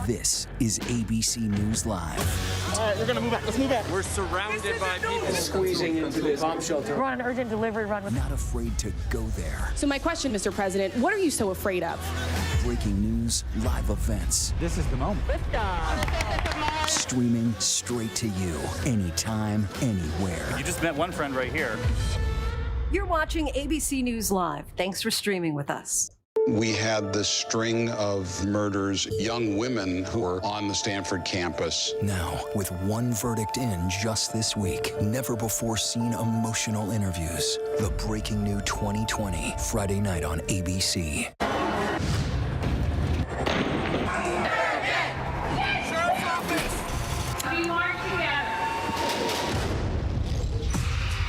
This is ABC News Live. All right, we're going to move back. Let's move back. We're surrounded by people squeezing into this bomb shelter. We're on an urgent delivery run. Not afraid to go there. So my question, Mr. President, what are you so afraid of? Breaking news, live events. This is the moment. Streaming straight to you, anytime, anywhere. You just met one friend right here. You're watching ABC News Live. Thanks for streaming with us. We had this string of murders, young women who were on the Stanford campus. Now, with one verdict in just this week, never before seen emotional interviews. The Breaking New 2020, Friday night on ABC.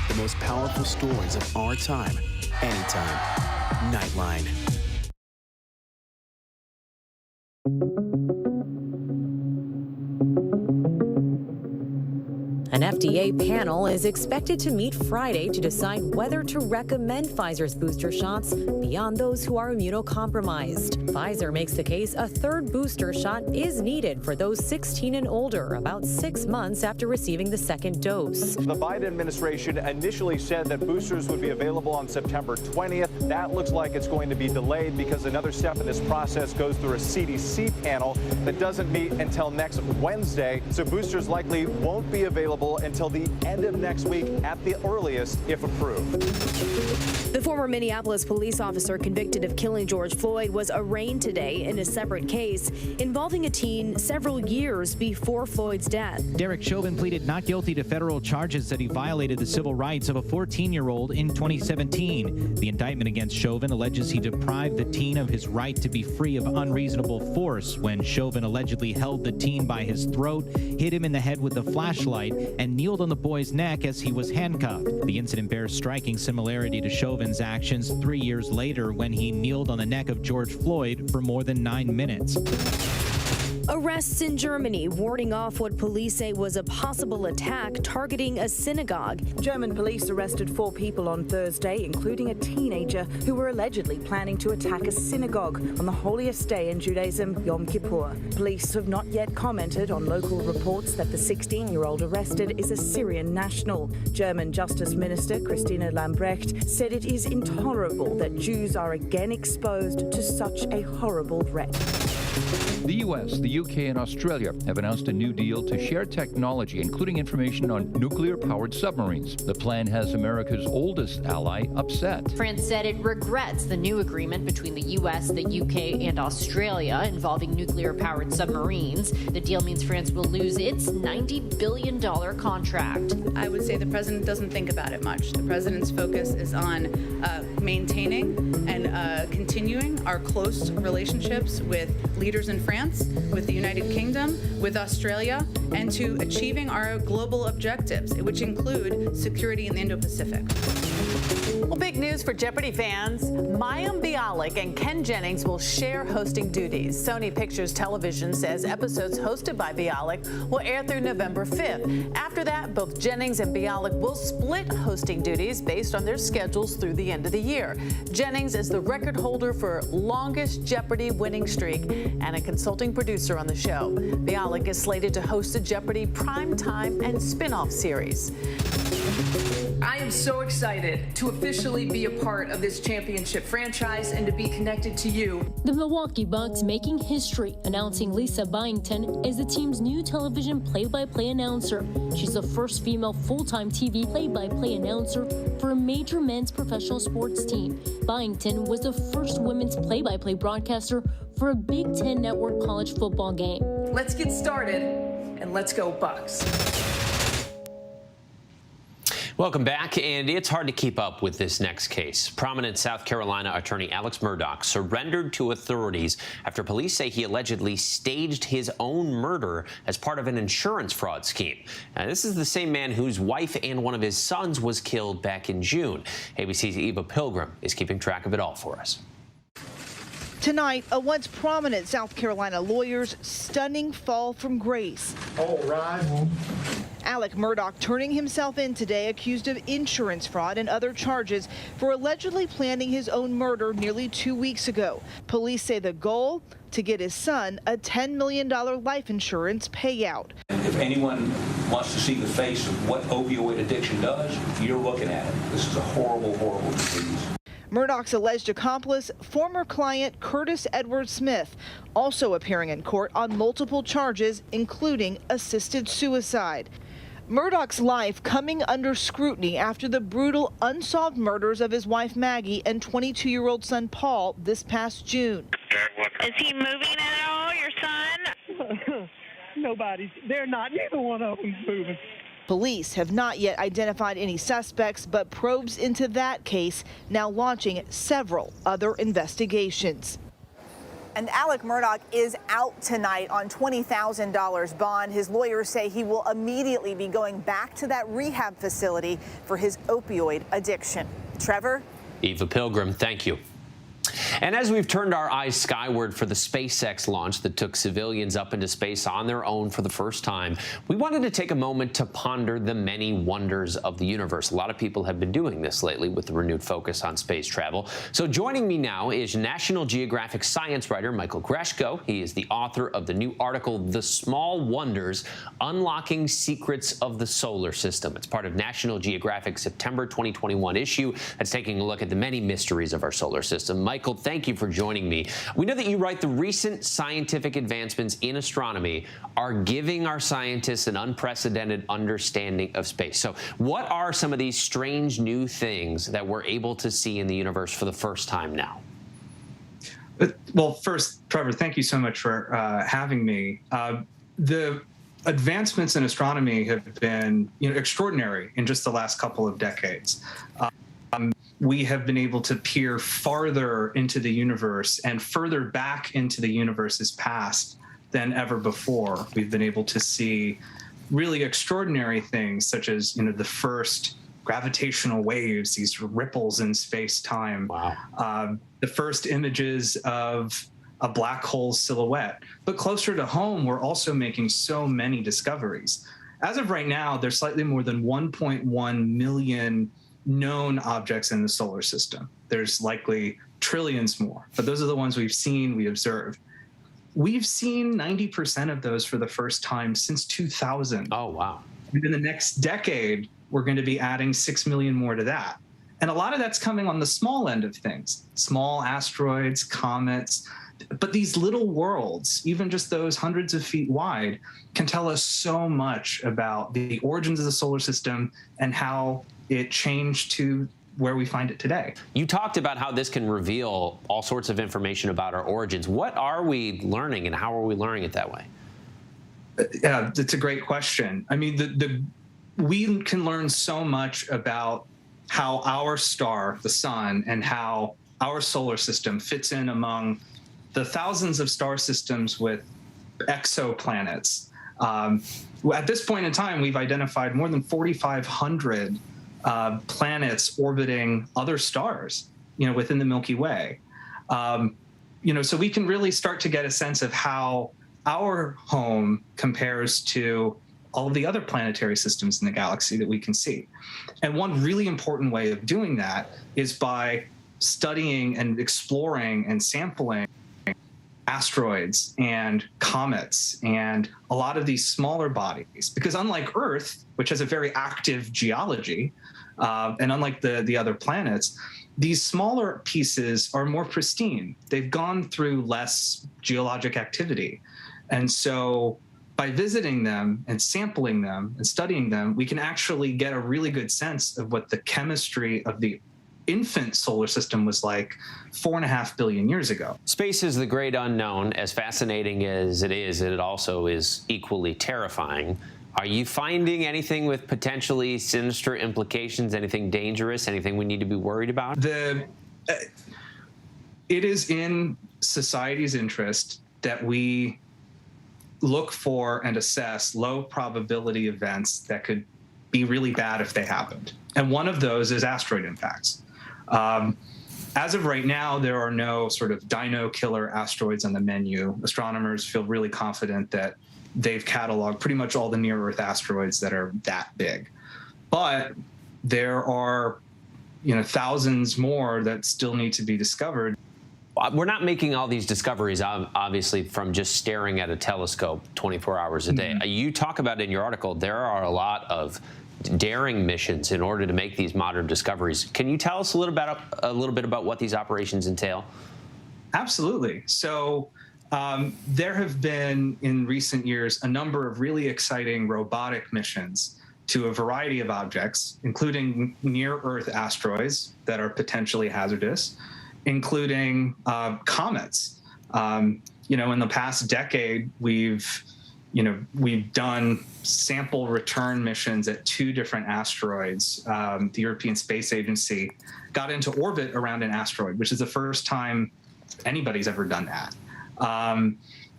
The most powerful stories of our time, anytime. Nightline. An FDA panel is expected to meet Friday to decide whether to recommend Pfizer's booster shots beyond those who are immunocompromised. Pfizer makes the case a third booster shot is needed for those 16 and older, about 6 months after receiving the second dose. The Biden administration initially said that boosters would be available on September 20th. That looks like it's going to be delayed because another step in this process goes through a CDC panel that doesn't meet until next Wednesday. So boosters likely won't be available until the end of next week at the earliest, if approved. The former Minneapolis police officer convicted of killing George Floyd was arraigned today in a separate case involving a teen several years before Floyd's death. Derek Chauvin pleaded not guilty to federal charges that he violated the civil rights of a 14-year-old in 2017. The indictment against Chauvin alleges he deprived the teen of his right to be free of unreasonable force when Chauvin allegedly held the teen by his throat, hit him in the head with a flashlight, and kneeled on the boy's neck as he was handcuffed. The incident bears striking similarity to Chauvin's actions 3 years later when he kneeled on the neck of George Floyd for more than 9 minutes. Arrests in Germany warding off what police say was a possible attack targeting a synagogue. German police arrested 4 people on Thursday, including a teenager who were allegedly planning to attack a synagogue on the holiest day in Judaism, Yom Kippur. Police have not yet commented on local reports that the 16-year-old arrested is a Syrian national. German Justice Minister Christina Lambrecht said it is intolerable that Jews are again exposed to such a horrible threat. The U.S., the U.K., and Australia have announced a new deal to share technology, including information on nuclear-powered submarines. The plan has America's oldest ally upset. France said it regrets the new agreement between the U.S., the U.K., and Australia involving nuclear-powered submarines. The deal means France will lose its $90 billion contract. I would say the president doesn't think about it much. The president's focus is on maintaining and continuing our close relationships with leaders in France, with the United Kingdom, with Australia, and to achieving our global objectives, which include security in the Indo-Pacific. Well, big news for Jeopardy fans. Mayim Bialik and Ken Jennings will share hosting duties. Sony Pictures Television says episodes hosted by Bialik will air through November 5th. After that, both Jennings and Bialik will split hosting duties based on their schedules through the end of the year. Jennings is the record holder for longest Jeopardy winning streak and a consulting producer on the show. Bialik is slated to host the Jeopardy primetime and spin-off series. I am so excited to officially be a part of this championship franchise and to be connected to you. The Milwaukee Bucks making history, announcing Lisa Byington as the team's new television play-by-play announcer. She's the first female full-time TV play-by-play announcer for a major men's professional sports team. Byington was the first women's play-by-play broadcaster for a Big Ten Network college football game. Let's get started, and let's go Bucks. Welcome back, and it's hard to keep up with this next case. Prominent South Carolina attorney Alex Murdaugh surrendered to authorities after police say he allegedly staged his own murder as part of an insurance fraud scheme. Now, this is the same man whose wife and one of his sons was killed back in June. ABC's Eva Pilgrim is keeping track of it all for us. Tonight, a once prominent South Carolina lawyer's stunning fall from grace. All right. Alex Murdaugh turning himself in today, accused of insurance fraud and other charges for allegedly planning his own murder nearly 2 weeks ago. Police say the goal, to get his son a $10 million life insurance payout. If anyone wants to see the face of what opioid addiction does, you're looking at it. This is a horrible, horrible disease. Murdaugh's alleged accomplice, former client Curtis Edward Smith, also appearing in court on multiple charges, including assisted suicide. Murdaugh's life coming under scrutiny after the brutal, unsolved murders of his wife Maggie and 22-year-old son Paul this past June. Is he moving at all, your son? Nobody's. They're not. Neither one of them's moving. Police have not yet identified any suspects, but probes into that case now launching several other investigations. And Alex Murdaugh is out tonight on $20,000 bond. His lawyers say he will immediately be going back to that rehab facility for his opioid addiction. Trevor? Eva Pilgrim, thank you. And as we've turned our eyes skyward for the SpaceX launch that took civilians up into space on their own for the first time, we wanted to take a moment to ponder the many wonders of the universe. A lot of people have been doing this lately with the renewed focus on space travel. So joining me now is National Geographic science writer Michael Greshko. He is the author of the new article, The Small Wonders, Unlocking Secrets of the Solar System. It's part of National Geographic's September 2021 issue that's taking a look at the many mysteries of our solar system. Michael, thank you for joining me. We know that you write the recent scientific advancements in astronomy are giving our scientists an unprecedented understanding of space. So what are some of these strange new things that we're able to see in the universe for the first time now? Well, first, Trevor, thank you so much for having me. The advancements in astronomy have been extraordinary in just the last couple of decades. We have been able to peer farther into the universe and further back into the universe's past than ever before. We've been able to see really extraordinary things, such as the first gravitational waves, these ripples in space-time. Wow. The first images of a black hole silhouette. But closer to home, we're also making so many discoveries. As of right now, there's slightly more than 1.1 million known objects in the solar system. There's likely trillions more, but those are the ones we've seen, we observed. We've seen 90% of those for the first time since 2000. Oh, wow. And in the next decade, we're going to be adding 6 million more to that. And a lot of that's coming on the small end of things, small asteroids, comets, But these little worlds, even just those hundreds of feet wide, can tell us so much about the origins of the solar system and how it changed to where we find it today. You talked about how this can reveal all sorts of information about our origins. What are we learning, and how are we learning it that way? Yeah, that's a great question. I mean, we can learn so much about how our star, the sun, and how our solar system fits in among the thousands of star systems with exoplanets. At this point in time, we've identified more than 4,500 planets orbiting other stars, within the Milky Way. So we can really start to get a sense of how our home compares to all of the other planetary systems in the galaxy that we can see. And one really important way of doing that is by studying and exploring and sampling asteroids and comets and a lot of these smaller bodies, because unlike Earth, which has a very active geology, and unlike the other planets, these smaller pieces are more pristine. They've gone through less geologic activity. And so by visiting them and sampling them and studying them, we can actually get a really good sense of what the chemistry of the infant solar system was like 4.5 billion years ago. Space is the great unknown. As fascinating as it is, it also is equally terrifying. Are you finding anything with potentially sinister implications, anything dangerous, anything we need to be worried about? It is in society's interest that we look for and assess low probability events that could be really bad if they happened. And one of those is asteroid impacts. As of right now, there are no sort of dino killer asteroids on the menu. Astronomers feel really confident that they've cataloged pretty much all the near-Earth asteroids that are that big. But there are, thousands more that still need to be discovered. We're not making all these discoveries, obviously, from just staring at a telescope 24 hours a day. Mm-hmm. You talk about in your article, there are a lot of daring missions in order to make these modern discoveries. Can you tell us a little bit about what these operations entail? Absolutely. So there have been, in recent years, a number of really exciting robotic missions to a variety of objects, including near-Earth asteroids that are potentially hazardous, including comets. In the past decade, we've done sample return missions at 2 different asteroids. The European Space Agency got into orbit around an asteroid, which is the first time anybody's ever done that.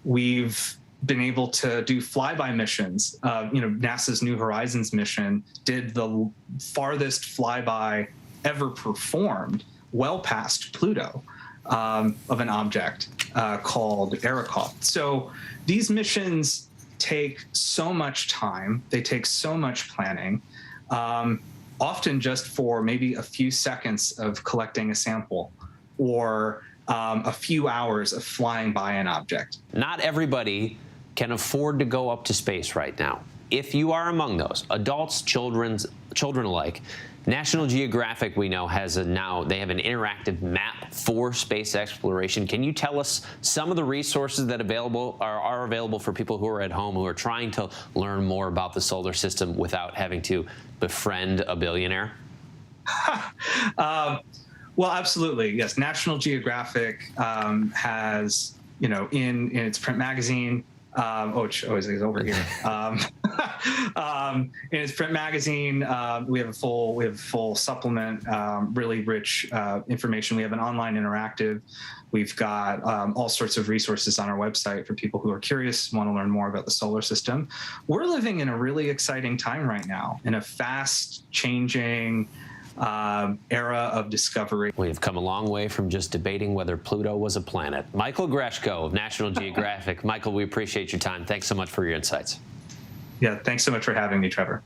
We've been able to do flyby missions. NASA's New Horizons mission did the farthest flyby ever performed, well past Pluto, of an object called Arrokoth. So these missions take so much time, they take so much planning, often just for maybe a few seconds of collecting a sample or a few hours of flying by an object. Not everybody can afford to go up to space right now. If you are among those, adults, children alike, National Geographic, we know, they have an interactive map for space exploration. Can you tell us some of the resources that are available for people who are at home, who are trying to learn more about the solar system without having to befriend a billionaire? Well, absolutely, yes. National Geographic has, in its print magazine, which always is over here. In its print magazine, we have a full supplement, really rich information. We have an online interactive. We've got all sorts of resources on our website for people who are curious, want to learn more about the solar system. We're living in a really exciting time right now, in a fast-changing era of discovery. We've come a long way from just debating whether Pluto was a planet. Michael Greshko of National Geographic. Michael, we appreciate your time. Thanks so much for your insights. Yeah, thanks so much for having me, Trevor.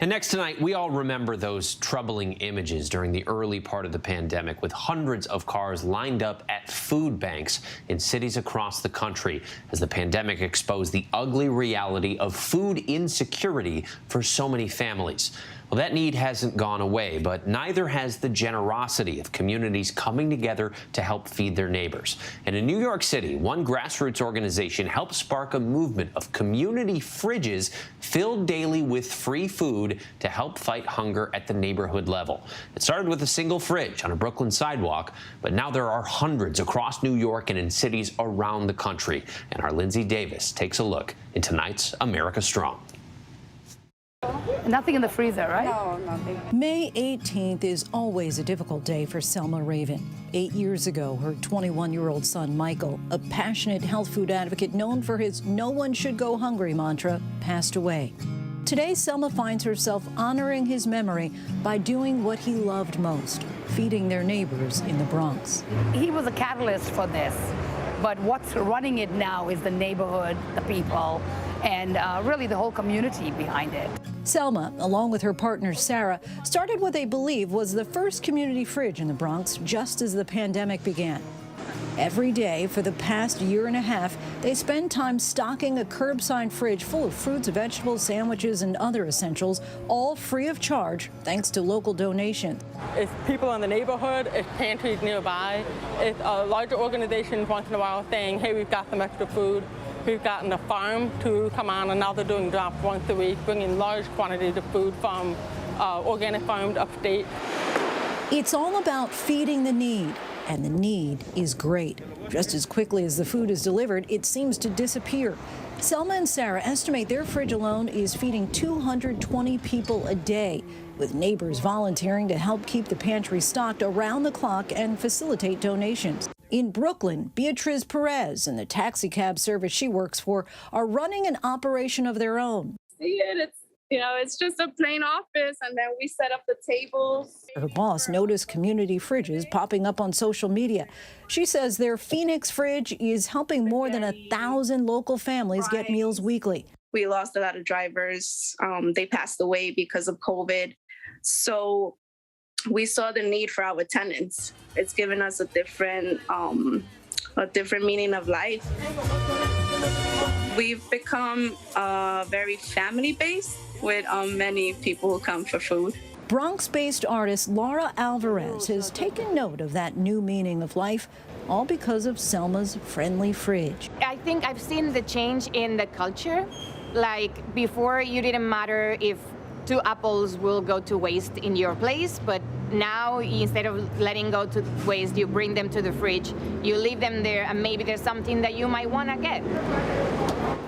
And next tonight, we all remember those troubling images during the early part of the pandemic, with hundreds of cars lined up at food banks in cities across the country as the pandemic exposed the ugly reality of food insecurity for so many families. Well, that need hasn't gone away, but neither has the generosity of communities coming together to help feed their neighbors. And in New York City, one grassroots organization helped spark a movement of community fridges filled daily with free food to help fight hunger at the neighborhood level. It started with a single fridge on a Brooklyn sidewalk, but now there are hundreds across New York and in cities around the country. And our Lindsay Davis takes a look in tonight's America Strong. Nothing in the freezer, right? No, nothing. May 18th is always a difficult day for Selma Raven. 8 years ago, her 21-year-old son, Michael, a passionate health food advocate known for his "no one should go hungry" mantra, passed away. Today, Selma finds herself honoring his memory by doing what he loved most, feeding their neighbors in the Bronx. He was a catalyst for this, but what's running it now is the neighborhood, the people, and really the whole community behind it. Selma, along with her partner Sarah, started what they believe was the first community fridge in the Bronx just as the pandemic began. Every day for the past year and a half, they spend time stocking a curbside fridge full of fruits, vegetables, sandwiches, and other essentials, all free of charge, thanks to local donations. It's people in the neighborhood, it's pantries nearby, it's larger organizations once in a while saying, hey, we've got some extra food. We've gotten a farm to come on, and now they're doing drops once a week, bringing large quantities of food from organic farms upstate. It's all about feeding the need, and the need is great. Just as quickly as the food is delivered, it seems to disappear. Selma and Sarah estimate their fridge alone is feeding 220 people a day, with neighbors volunteering to help keep the pantry stocked around the clock and facilitate donations. In Brooklyn, Beatriz Perez and the taxi cab service she works for are running an operation of their own. See it, it's just a plain office, and then we set up the tables. Her boss noticed community fridges popping up on social media. She says their Phoenix fridge is helping more than 1,000 local families get meals weekly. We lost a lot of drivers. They passed away because of COVID. So we saw the need for our tenants. It's given us a different meaning of life. We've become very family-based with many people who come for food. Bronx-based artist Laura Alvarez has taken note of that new meaning of life, all because of Selma's friendly fridge. I think I've seen the change in the culture. Like before, you didn't matter if 2 apples will go to waste in your place, but now instead of letting go to waste, you bring them to the fridge, you leave them there, and maybe there's something that you might want to get.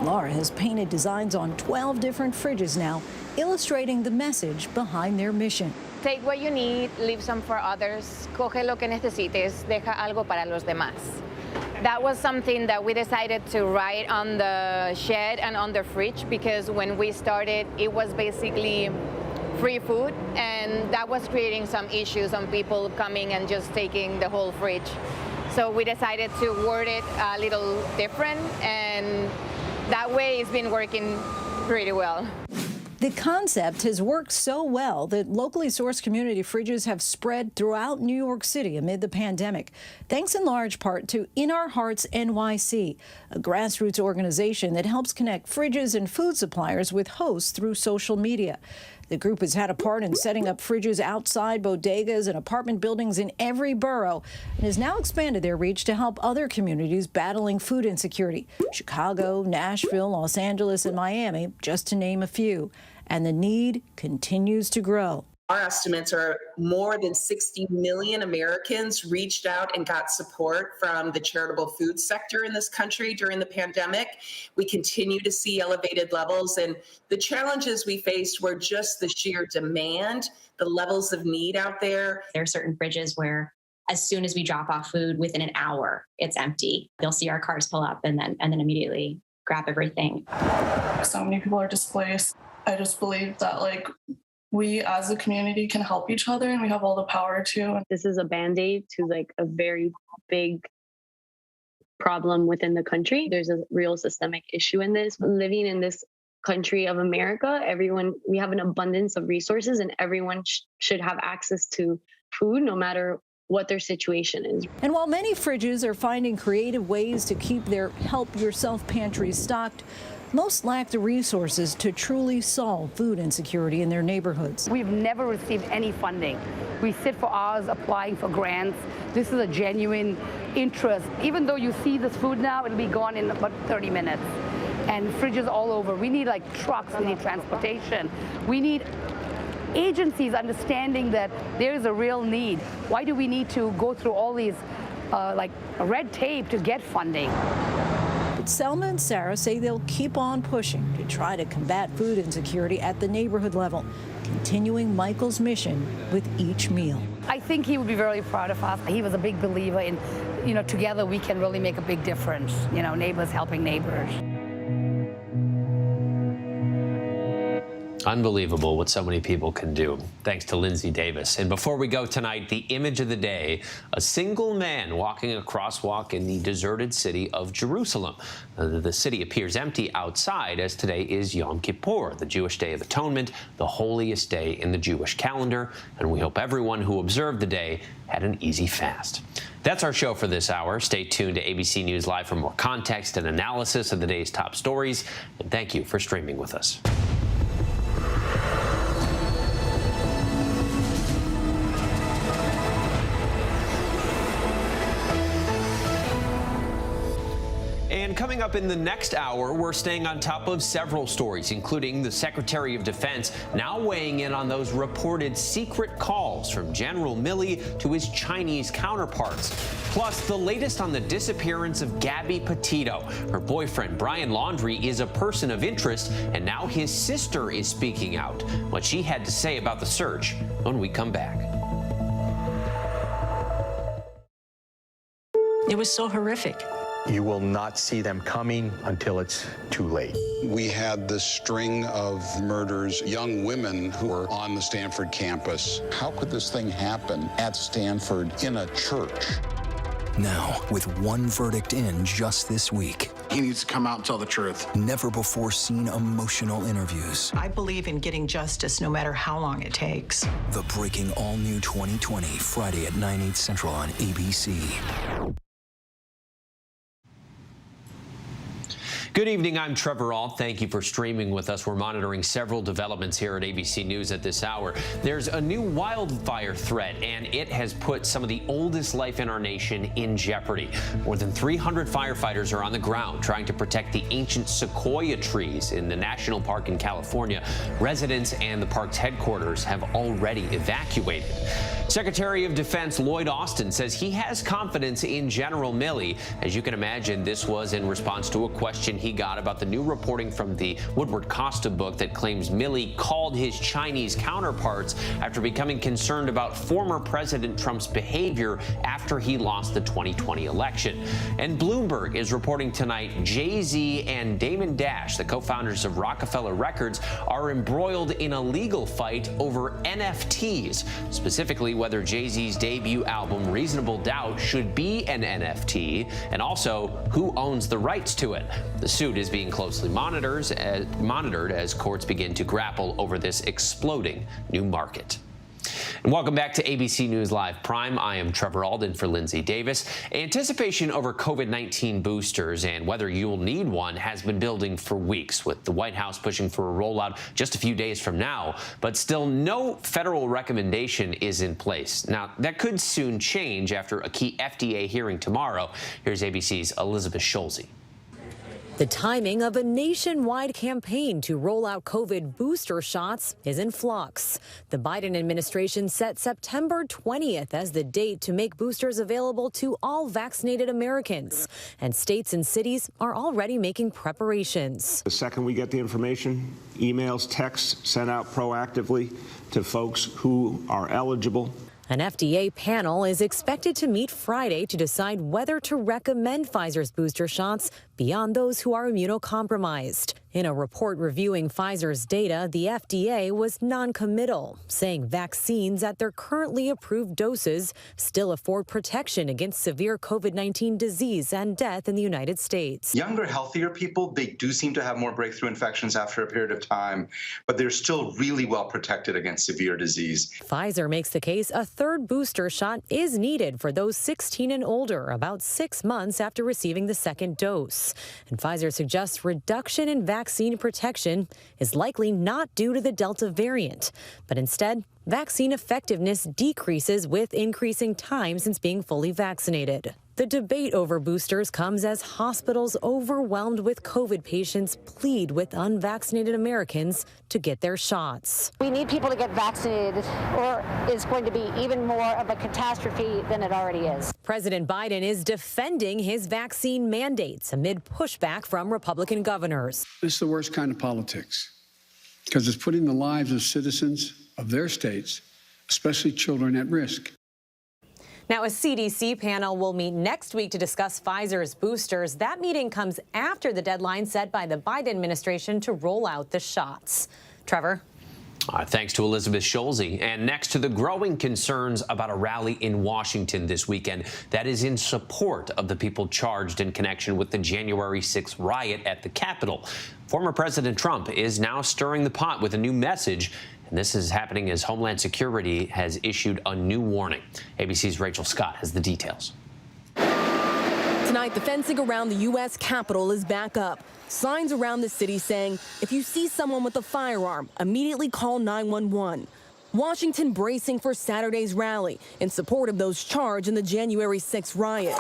Laura has painted designs on 12 different fridges now, illustrating the message behind their mission. Take what you need, leave some for others, coge lo que necesites, deja algo para los demás. That was something that we decided to write on the shed and on the fridge, because when we started, it was basically free food, and that was creating some issues on people coming and just taking the whole fridge. So we decided to word it a little different, and that way it's been working pretty well. The concept has worked so well that locally sourced community fridges have spread throughout New York City amid the pandemic, thanks in large part to In Our Hearts NYC, a grassroots organization that helps connect fridges and food suppliers with hosts through social media. The group has had a part in setting up fridges outside bodegas and apartment buildings in every borough and has now expanded their reach to help other communities battling food insecurity. Chicago, Nashville, Los Angeles, and Miami, just to name a few. And the need continues to grow. Our estimates are more than 60 million Americans reached out and got support from the charitable food sector in this country during the pandemic. We continue to see elevated levels, and the challenges we faced were just the sheer demand, the levels of need out there. There are certain fridges where as soon as we drop off food, within an hour, it's empty. They'll see our cars pull up and then immediately grab everything. So many people are displaced. I just believe that we as a community can help each other, and we have all the power to. This is a Band-Aid to a very big problem within the country. There's a real systemic issue in this. Living in this country of America, we have an abundance of resources, and everyone should have access to food, no matter what their situation is. And while many fridges are finding creative ways to keep their help-yourself pantries stocked, most lack the resources to truly solve food insecurity in their neighborhoods. We've never received any funding. We sit for hours applying for grants. This is a genuine interest. Even though you see this food now, it'll be gone in about 30 minutes. And fridges all over. We need like trucks, we need transportation. We need agencies understanding that there is a real need. Why do we need to go through all these like red tape to get funding? But Selma and Sarah say they'll keep on pushing to try to combat food insecurity at the neighborhood level, continuing Michael's mission with each meal. I think he would be very proud of us. He was a big believer in, together we can really make a big difference. Neighbors helping neighbors. Unbelievable what so many people can do. Thanks to Lindsay Davis. And before we go tonight, the image of the day, a single man walking a crosswalk in the deserted city of Jerusalem. The city appears empty outside as today is Yom Kippur, the Jewish Day of Atonement, the holiest day in the Jewish calendar. And we hope everyone who observed the day had an easy fast. That's our show for this hour. Stay tuned to ABC News Live for more context and analysis of the day's top stories. And thank you for streaming with us. And coming up in the next hour, we're staying on top of several stories, including the Secretary of Defense now weighing in on those reported secret calls from General Milley to his Chinese counterparts. Plus, the latest on the disappearance of Gabby Potito. Her boyfriend, Brian Laundrie, is a person of interest, and now his sister is speaking out. What she had to say about the search when we come back. It was so horrific. You will not see them coming until it's too late. We had this string of murders, young women who were on the Stanford campus. How could this thing happen at Stanford in a church? Now, with one verdict in just this week. He needs to come out and tell the truth. Never before seen emotional interviews. I believe in getting justice no matter how long it takes. The breaking all-new 2020, Friday at 9/8 Central on ABC. Good evening, I'm Trevor Ault. Thank you for streaming with us. We're monitoring several developments here at ABC News at this hour. There's a new wildfire threat, and it has put some of the oldest life in our nation in jeopardy. More than 300 firefighters are on the ground trying to protect the ancient sequoia trees in the national park in California. Residents and the park's headquarters have already evacuated. Secretary of Defense Lloyd Austin says he has confidence in General Milley. As you can imagine, this was in response to a question he got about the new reporting from the Woodward Costa book that claims Milley called his Chinese counterparts after becoming concerned about former President Trump's behavior after he lost the 2020 election. And Bloomberg is reporting tonight Jay-Z and Damon Dash, the co-founders of Rockefeller Records, are embroiled in a legal fight over NFTs, specifically whether Jay-Z's debut album Reasonable Doubt should be an NFT, and also who owns the rights to it. The suit is being closely monitored as courts begin to grapple over this exploding new market. And welcome back to ABC News Live Prime. I am Trevor Alden for Lindsay Davis. Anticipation over COVID-19 boosters and whether you'll need one has been building for weeks, with the White House pushing for a rollout just a few days from now. But still, no federal recommendation is in place. Now, that could soon change after a key FDA hearing tomorrow. Here's ABC's Elizabeth Scholze. The timing of a nationwide campaign to roll out COVID booster shots is in flux. The Biden administration set September 20th as the date to make boosters available to all vaccinated Americans, and states and cities are already making preparations. The second we get the information, emails, texts sent out proactively to folks who are eligible. An FDA panel is expected to meet Friday to decide whether to recommend Pfizer's booster shots beyond those who are immunocompromised. In a report reviewing Pfizer's data, the FDA was non-committal, saying vaccines at their currently approved doses still afford protection against severe COVID-19 disease and death in the United States. Younger, healthier people, they do seem to have more breakthrough infections after a period of time, but they're still really well protected against severe disease. Pfizer makes the case a third booster shot is needed for those 16 and older, about 6 months after receiving the second dose. And Pfizer suggests reduction in vaccine protection is likely not due to the Delta variant, but instead, vaccine effectiveness decreases with increasing time since being fully vaccinated. The debate over boosters comes as hospitals overwhelmed with COVID patients plead with unvaccinated Americans to get their shots. We need people to get vaccinated, or it's going to be even more of a catastrophe than it already is. President Biden is defending his vaccine mandates amid pushback from Republican governors. This is the worst kind of politics because it's putting the lives of citizens of their states, especially children, at risk. Now, a CDC panel will meet next week to discuss Pfizer's boosters. That meeting comes after the deadline set by the Biden administration to roll out the shots. Trevor? Thanks to Elizabeth Schulze. And next to the growing concerns about a rally in Washington this weekend that is in support of the people charged in connection with the January 6th riot at the Capitol. Former President Trump is now stirring the pot with a new message. And this is happening as Homeland Security has issued a new warning. ABC's Rachel Scott has the details. Tonight, the fencing around the U.S. Capitol is back up. Signs around the city saying, if you see someone with a firearm, immediately call 911. Washington bracing for Saturday's rally in support of those charged in the January 6th riot.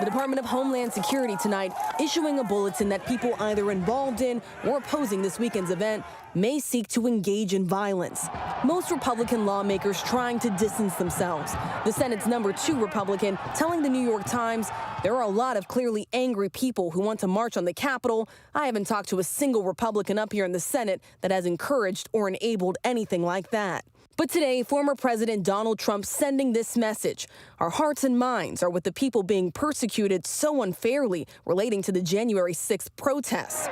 The Department of Homeland Security tonight issuing a bulletin that people either involved in or opposing this weekend's event may seek to engage in violence. Most Republican lawmakers trying to distance themselves. The Senate's #2 Republican telling the New York Times, there are a lot of clearly angry people who want to march on the Capitol. I haven't talked to a single Republican up here in the Senate that has encouraged or enabled anything like that. But today, former President Donald Trump sending this message. Our hearts and minds are with the people being persecuted so unfairly relating to the January 6th protests.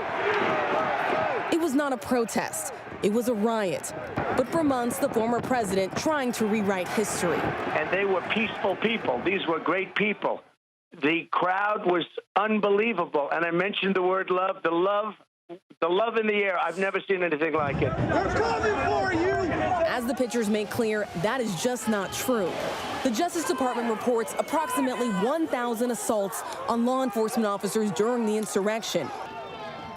It was not a protest. It was a riot. But for months, the former president trying to rewrite history. And they were peaceful people. These were great people. The crowd was unbelievable. And I mentioned the word love, the love in the air. I've never seen anything like it. We're coming for you! As the pictures make clear, that is just not true. The Justice Department reports approximately 1,000 assaults on law enforcement officers during the insurrection.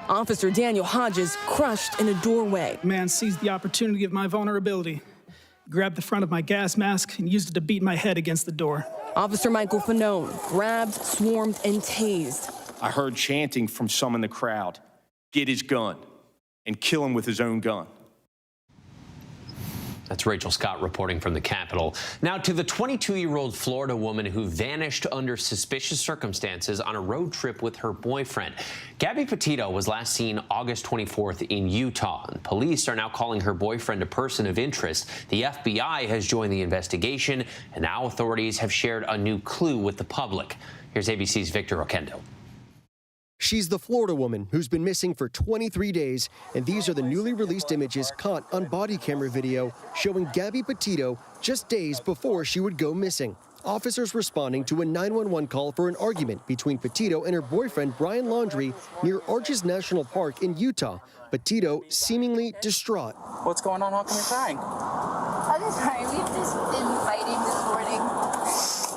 Officer Daniel Hodges crushed in a doorway. Man seized the opportunity of my vulnerability, grabbed the front of my gas mask, and used it to beat my head against the door. Officer Michael Fanone grabbed, swarmed, and tased. I heard chanting from some in the crowd, get his gun and kill him with his own gun. That's Rachel Scott reporting from the Capitol. Now to the 22-year-old Florida woman who vanished under suspicious circumstances on a road trip with her boyfriend. Gabby Potito was last seen August 24th in Utah. Police are now calling her boyfriend a person of interest. The FBI has joined the investigation, and now authorities have shared a new clue with the public. Here's ABC's Victor Oquendo. She's the Florida woman who's been missing for 23 days, and these are the newly released images caught on body camera video showing Gabby Potito just days before she would go missing. Officers responding to a 911 call for an argument between Potito and her boyfriend Brian Laundrie near Arches National Park in Utah. Potito seemingly distraught. What's going on? How come you're crying? I'm sorry, we've just been fighting this morning.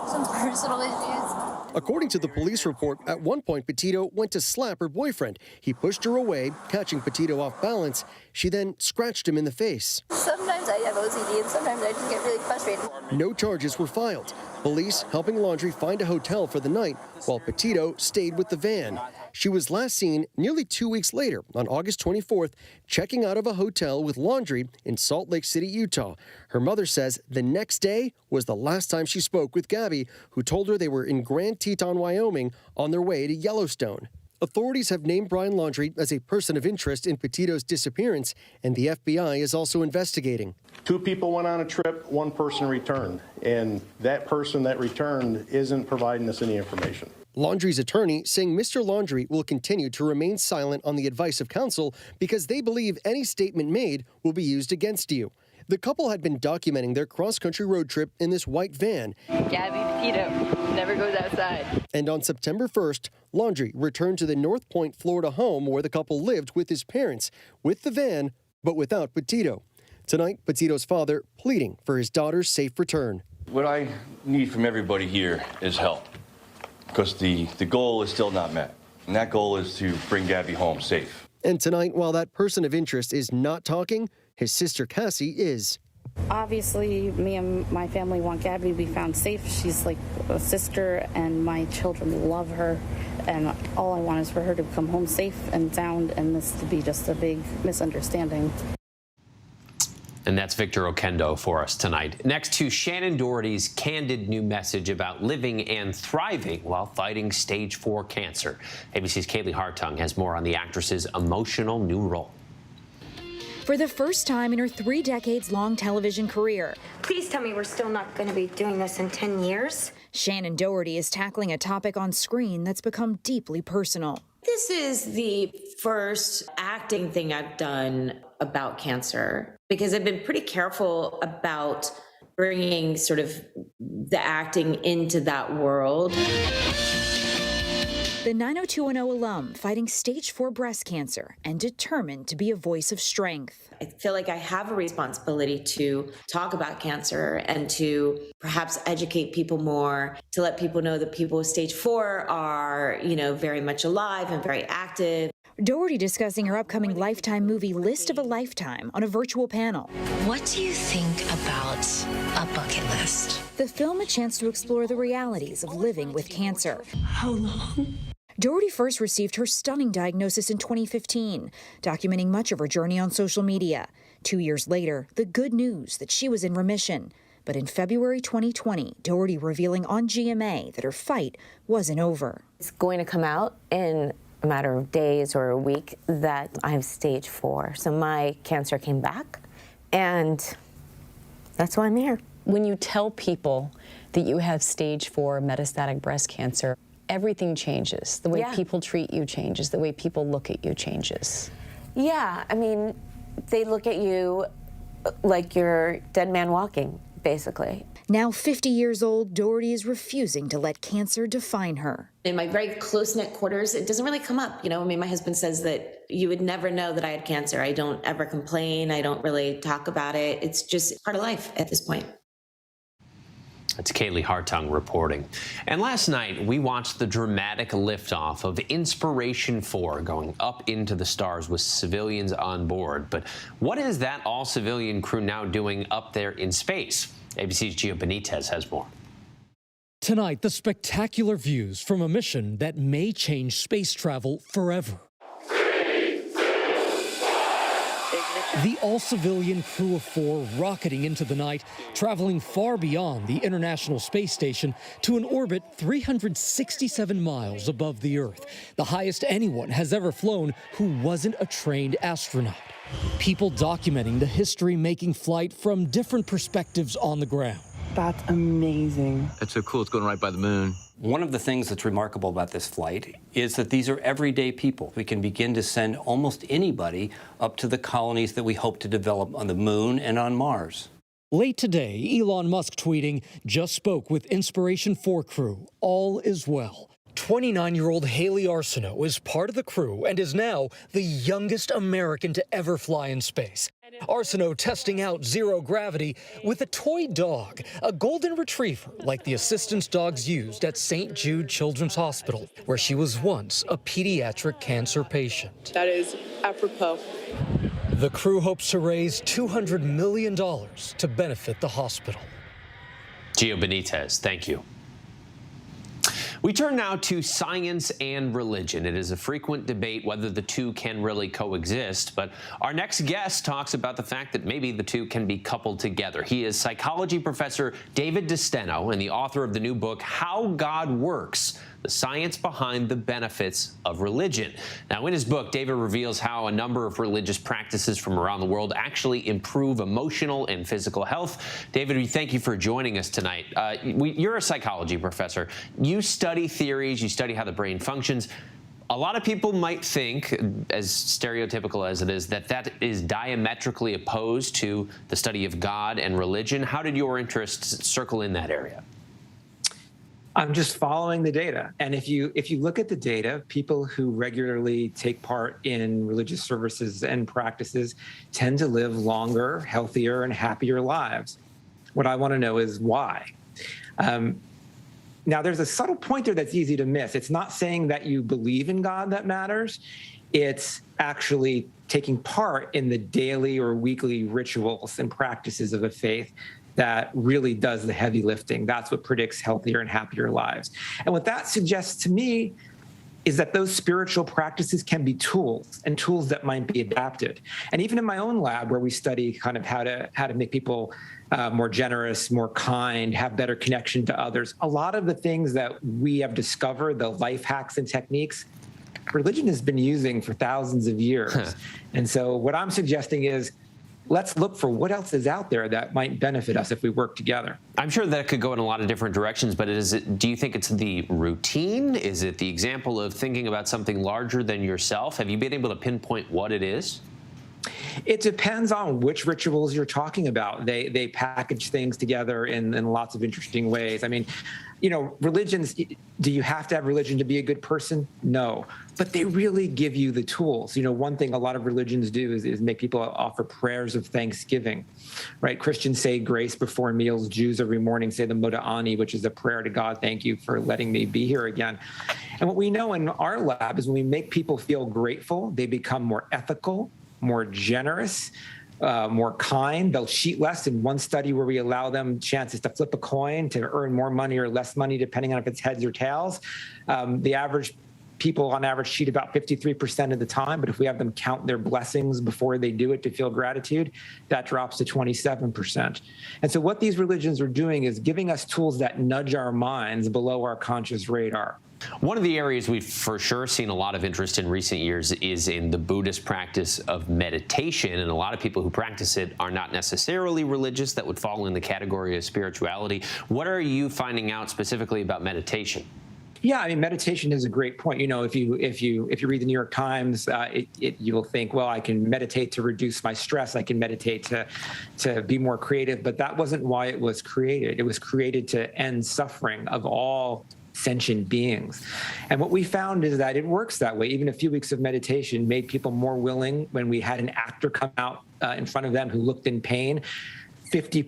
Some personal issues. According to the police report, at one point, Potito went to slap her boyfriend. He pushed her away, catching Potito off balance. She then scratched him in the face. Sometimes I have OCD and sometimes I just get really frustrated. No charges were filed. Police helping Laundrie find a hotel for the night, while Potito stayed with the van. She was last seen nearly 2 weeks later, on August 24th, checking out of a hotel with Laundrie in Salt Lake City, Utah. Her mother says the next day was the last time she spoke with Gabby, who told her they were in Grand Teton, Wyoming, on their way to Yellowstone. Authorities have named Brian Laundrie as a person of interest in Potito's disappearance, and the FBI is also investigating. 2 people went on a trip, 1 person returned, and that person that returned isn't providing us any information. Laundrie's attorney saying Mr. Laundrie will continue to remain silent on the advice of counsel because they believe any statement made will be used against you. The couple had been documenting their cross-country road trip in this white van. Gabby Potito never goes outside. And on September 1st, Laundrie returned to the North Point, Florida home where the couple lived with his parents, with the van, but without Potito. Tonight, Potito's father pleading for his daughter's safe return. What I need from everybody here is help, because the goal is still not met, and that goal is to bring Gabby home safe. And tonight, while that person of interest is not talking, his sister Cassie is. Obviously, me and my family want Gabby to be found safe. She's like a sister, and my children love her. And all I want is for her to come home safe and sound, and this to be just a big misunderstanding. And that's Victor Oquendo for us tonight. Next to Shannon Doherty's candid new message about living and thriving while fighting stage 4 cancer. ABC's Kaylee Hartung has more on the actress's emotional new role. For the first time in her 3 decades-long television career. Please tell me we're still not going to be doing this in 10 years. Shannon Doherty is tackling a topic on screen that's become deeply personal. This is the first acting thing I've done about cancer because I've been pretty careful about bringing sort of the acting into that world. The 90210 alum fighting stage 4 breast cancer and determined to be a voice of strength. I feel like I have a responsibility to talk about cancer and to perhaps educate people more, to let people know that people with stage 4 are, very much alive and very active. Doherty discussing her upcoming Lifetime movie List of a Lifetime on a virtual panel. What do you think about a bucket list? The film a chance to explore the realities of living with cancer. How long? Doherty first received her stunning diagnosis in 2015, documenting much of her journey on social media. 2 years later, the good news that she was in remission. But in February 2020, Doherty revealing on GMA that her fight wasn't over. It's going to come out in a matter of days or a week that I have stage 4. So my cancer came back, and that's why I'm here. When you tell people that you have stage 4 metastatic breast cancer, everything changes. The way people treat you changes. The way people look at you changes. Yeah, I mean, they look at you like you're dead man walking, basically. Now 50 years old, Doherty is refusing to let cancer define her. In my very close-knit quarters, it doesn't really come up. My husband says that you would never know that I had cancer. I don't ever complain. I don't really talk about it. It's just part of life at this point. That's Kaylee Hartung reporting. And last night, we watched the dramatic liftoff of Inspiration 4 going up into the stars with civilians on board. But what is that all-civilian crew now doing up there in space? ABC's Gio Benitez has more. Tonight, the spectacular views from a mission that may change space travel forever. The all-civilian crew of 4 rocketing into the night, traveling far beyond the International Space Station to an orbit 367 miles above the Earth, the highest anyone has ever flown who wasn't a trained astronaut. People documenting the history-making flight from different perspectives on the ground. That's amazing. That's so cool. It's going right by the moon. One of the things that's remarkable about this flight is that these are everyday people. We can begin to send almost anybody up to the colonies that we hope to develop on the moon and on Mars. Late today, Elon Musk tweeting, just spoke with Inspiration 4 crew. All is well. 29-year-old Haley Arsenault is part of the crew and is now the youngest American to ever fly in space. Arsenault testing out zero gravity with a toy dog, a golden retriever like the assistance dogs used at St. Jude Children's Hospital, where she was once a pediatric cancer patient. That is apropos. The crew hopes to raise $200 million to benefit the hospital. Gio Benitez, thank you. We turn now to science and religion. It is a frequent debate whether the two can really coexist, but our next guest talks about the fact that maybe the two can be coupled together. He is psychology professor David DeSteno and the author of the new book, How God Works, the science behind the benefits of religion. Now, in his book, David reveals how a number of religious practices from around the world actually improve emotional and physical health. David, we thank you for joining us tonight. You're a psychology professor. You study theories, you study how the brain functions. A lot of people might think, as stereotypical as it is, that is diametrically opposed to the study of God and religion. How did your interests circle in that area? I'm just following the data. And if you look at the data, people who regularly take part in religious services and practices tend to live longer, healthier, and happier lives. What I want to know is why. Now, there's a subtle point there that's easy to miss. It's not saying that you believe in God that matters. It's actually taking part in the daily or weekly rituals and practices of a faith that really does the heavy lifting. That's what predicts healthier and happier lives. And what that suggests to me is that those spiritual practices can be tools, and tools that might be adapted. And even in my own lab, where we study kind of how to make people more generous, more kind, have better connection to others, a lot of the things that we have discovered, the life hacks and techniques, religion has been using for thousands of years. And so what I'm suggesting is, let's look for what else is out there that might benefit us if we work together. I'm sure that could go in a lot of different directions, but do you think it's the routine? Is it the example of thinking about something larger than yourself? Have you been able to pinpoint what it is? It depends on which rituals you're talking about. They package things together in lots of interesting ways. I mean, religions, do you have to have religion to be a good person? No, but they really give you the tools. One thing a lot of religions do is make people offer prayers of thanksgiving, right? Christians say grace before meals. Jews every morning say the Moda Ani, which is a prayer to God. Thank you for letting me be here again. And what we know in our lab is when we make people feel grateful, they become more ethical, more generous, more kind. They'll cheat less. In one study where we allow them chances to flip a coin to earn more money or less money, depending on if it's heads or tails, the average people on average cheat about 53% of the time. But if we have them count their blessings before they do it to feel gratitude, that drops to 27%. And so what these religions are doing is giving us tools that nudge our minds below our conscious radar. One of the areas we've for sure seen a lot of interest in recent years is in the Buddhist practice of meditation. And a lot of people who practice it are not necessarily religious. That would fall in the category of spirituality. What are you finding out specifically about meditation? Yeah, I mean, meditation is a great point. If you read the New York Times, you will think, well, I can meditate to reduce my stress. I can meditate to be more creative. But that wasn't why it was created. It was created to end suffering of all sentient beings. And what we found is that it works that way. Even a few weeks of meditation made people more willing. When we had an actor come out in front of them who looked in pain, 50%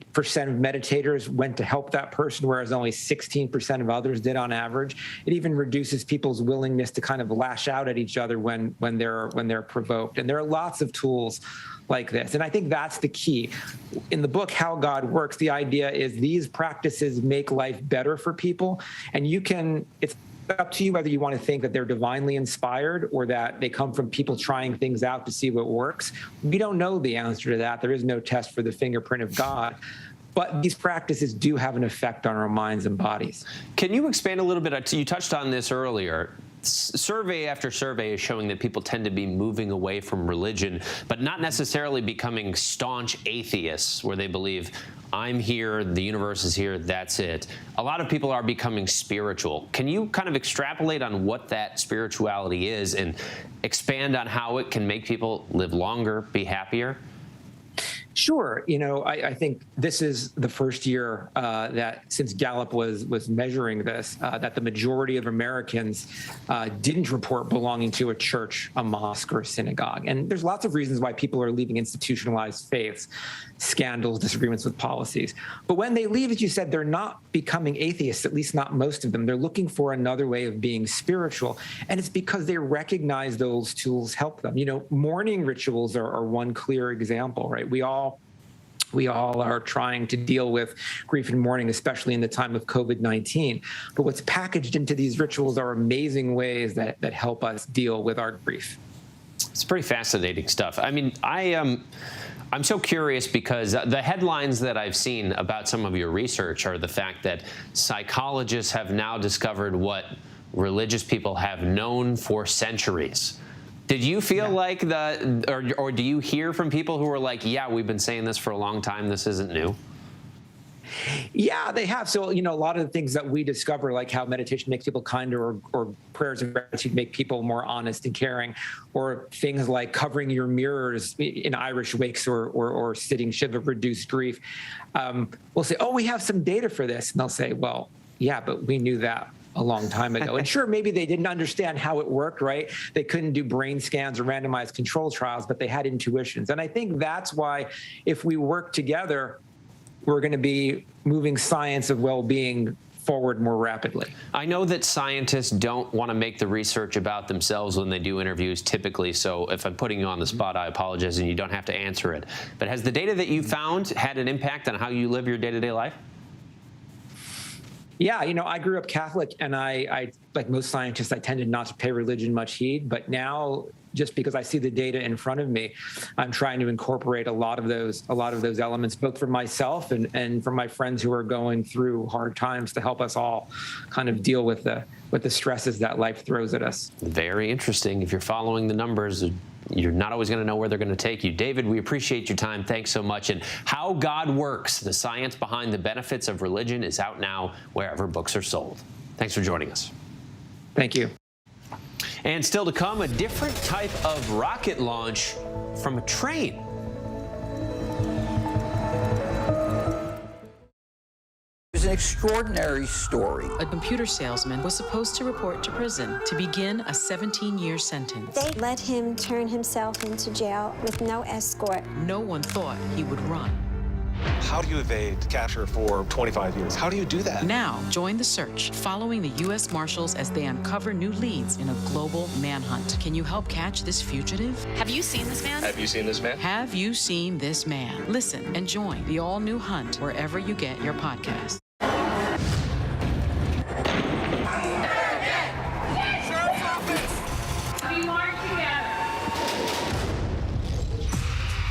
of meditators went to help that person, whereas only 16% of others did on average. It even reduces people's willingness to kind of lash out at each other when they're provoked. And there are lots of tools like this. And I think that's the key. In the book, How God Works, the idea is these practices make life better for people. And it's up to you whether you want to think that they're divinely inspired or that they come from people trying things out to see what works. We don't know the answer to that. There is no test for the fingerprint of God. But these practices do have an effect on our minds and bodies. Can you expand a little bit? You touched on this earlier. Survey after survey is showing that people tend to be moving away from religion, but not necessarily becoming staunch atheists where they believe, I'm here, the universe is here, that's it. A lot of people are becoming spiritual. Can you kind of extrapolate on what that spirituality is and expand on how it can make people live longer, be happier? Sure. I think this is the first year that since Gallup was measuring this, that the majority of Americans didn't report belonging to a church, a mosque, or a synagogue. And there's lots of reasons why people are leaving institutionalized faiths, scandals, disagreements with policies. But when they leave, as you said, they're not becoming atheists, at least not most of them. They're looking for another way of being spiritual. And it's because they recognize those tools help them. Mourning rituals are one clear example, right? We all are trying to deal with grief and mourning, especially in the time of COVID-19. But what's packaged into these rituals are amazing ways that help us deal with our grief. It's pretty fascinating stuff. I mean, I'm so curious because the headlines that I've seen about some of your research are the fact that psychologists have now discovered what religious people have known for centuries. Did you feel like or do you hear from people who are like, yeah, we've been saying this for a long time, this isn't new? Yeah, they have. So, a lot of the things that we discover, like how meditation makes people kinder, or prayers of gratitude make people more honest and caring, or things like covering your mirrors in Irish wakes or sitting Shiva reduced grief. We'll say, oh, we have some data for this. And they'll say, well, yeah, but we knew that a long time ago. And sure, maybe they didn't understand how it worked, right? They couldn't do brain scans or randomized control trials, but they had intuitions. And I think that's why if we work together, we're going to be moving science of well-being forward more rapidly. I know that scientists don't want to make the research about themselves when they do interviews typically, so if I'm putting you on the spot, I apologize, and you don't have to answer it. But has the data that you found had an impact on how you live your day-to-day life? Yeah, I grew up Catholic, and I like most scientists, I tended not to pay religion much heed. But now, just because I see the data in front of me, I'm trying to incorporate a lot of those elements, both for myself and for my friends who are going through hard times, to help us all kind of deal with the stresses that life throws at us. Very interesting. If you're following the numbers, you're not always going to know where they're going to take you. David, we appreciate your time. Thanks so much. And How God Works, the science behind the benefits of religion, is out now wherever books are sold. Thanks for joining us. Thank you. And still to come, a different type of rocket launch from a train. It's an extraordinary story. A computer salesman was supposed to report to prison to begin a 17-year sentence. They let him turn himself into jail with no escort. No one thought he would run. How do you evade capture for 25 years? How do you do that? Now, join the search, following the U.S. Marshals as they uncover new leads in a global manhunt. Can you help catch this fugitive? Have you seen this man? Have you seen this man? Have you seen this man? Listen and join the all-new hunt wherever you get your podcasts.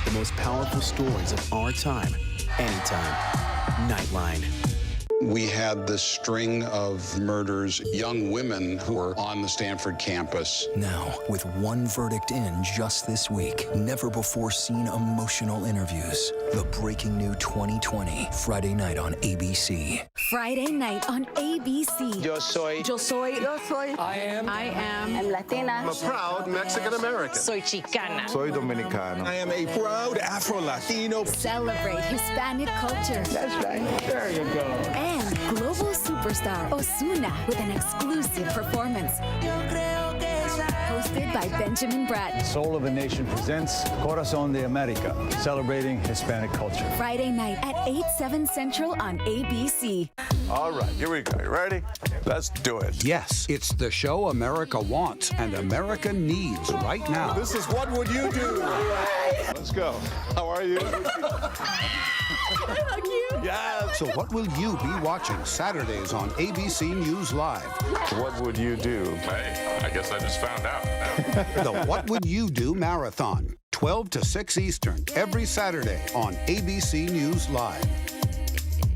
The most powerful stories of our time, anytime. Nightline. We had this string of murders, young women who were on the Stanford campus. Now, with one verdict in just this week, never before seen emotional interviews. The breaking new 2020, Friday night on ABC. Friday night on ABC. Yo soy. Yo soy. Yo soy. I am. I'm Latina. I'm a proud Mexican-American. Soy Chicana. Soy Dominicano. I am a proud Afro-Latino. Celebrate Hispanic culture. That's right. There you go. And global superstar Ozuna with an exclusive performance. Hosted by Benjamin Bratt. Soul of a Nation presents Corazón de América, celebrating Hispanic culture. Friday night at 8/7 Central on ABC. All right, here we go. You ready? Let's do it. Yes, it's the show America wants and America needs right now. This is What Would You Do? Let's go. How are you? Hug you. Yes. So what will you be watching Saturdays on ABC News Live? What would you do? Hey, I guess I just found out. The What Would You Do Marathon, 12 to 6 Eastern, every Saturday on ABC News Live.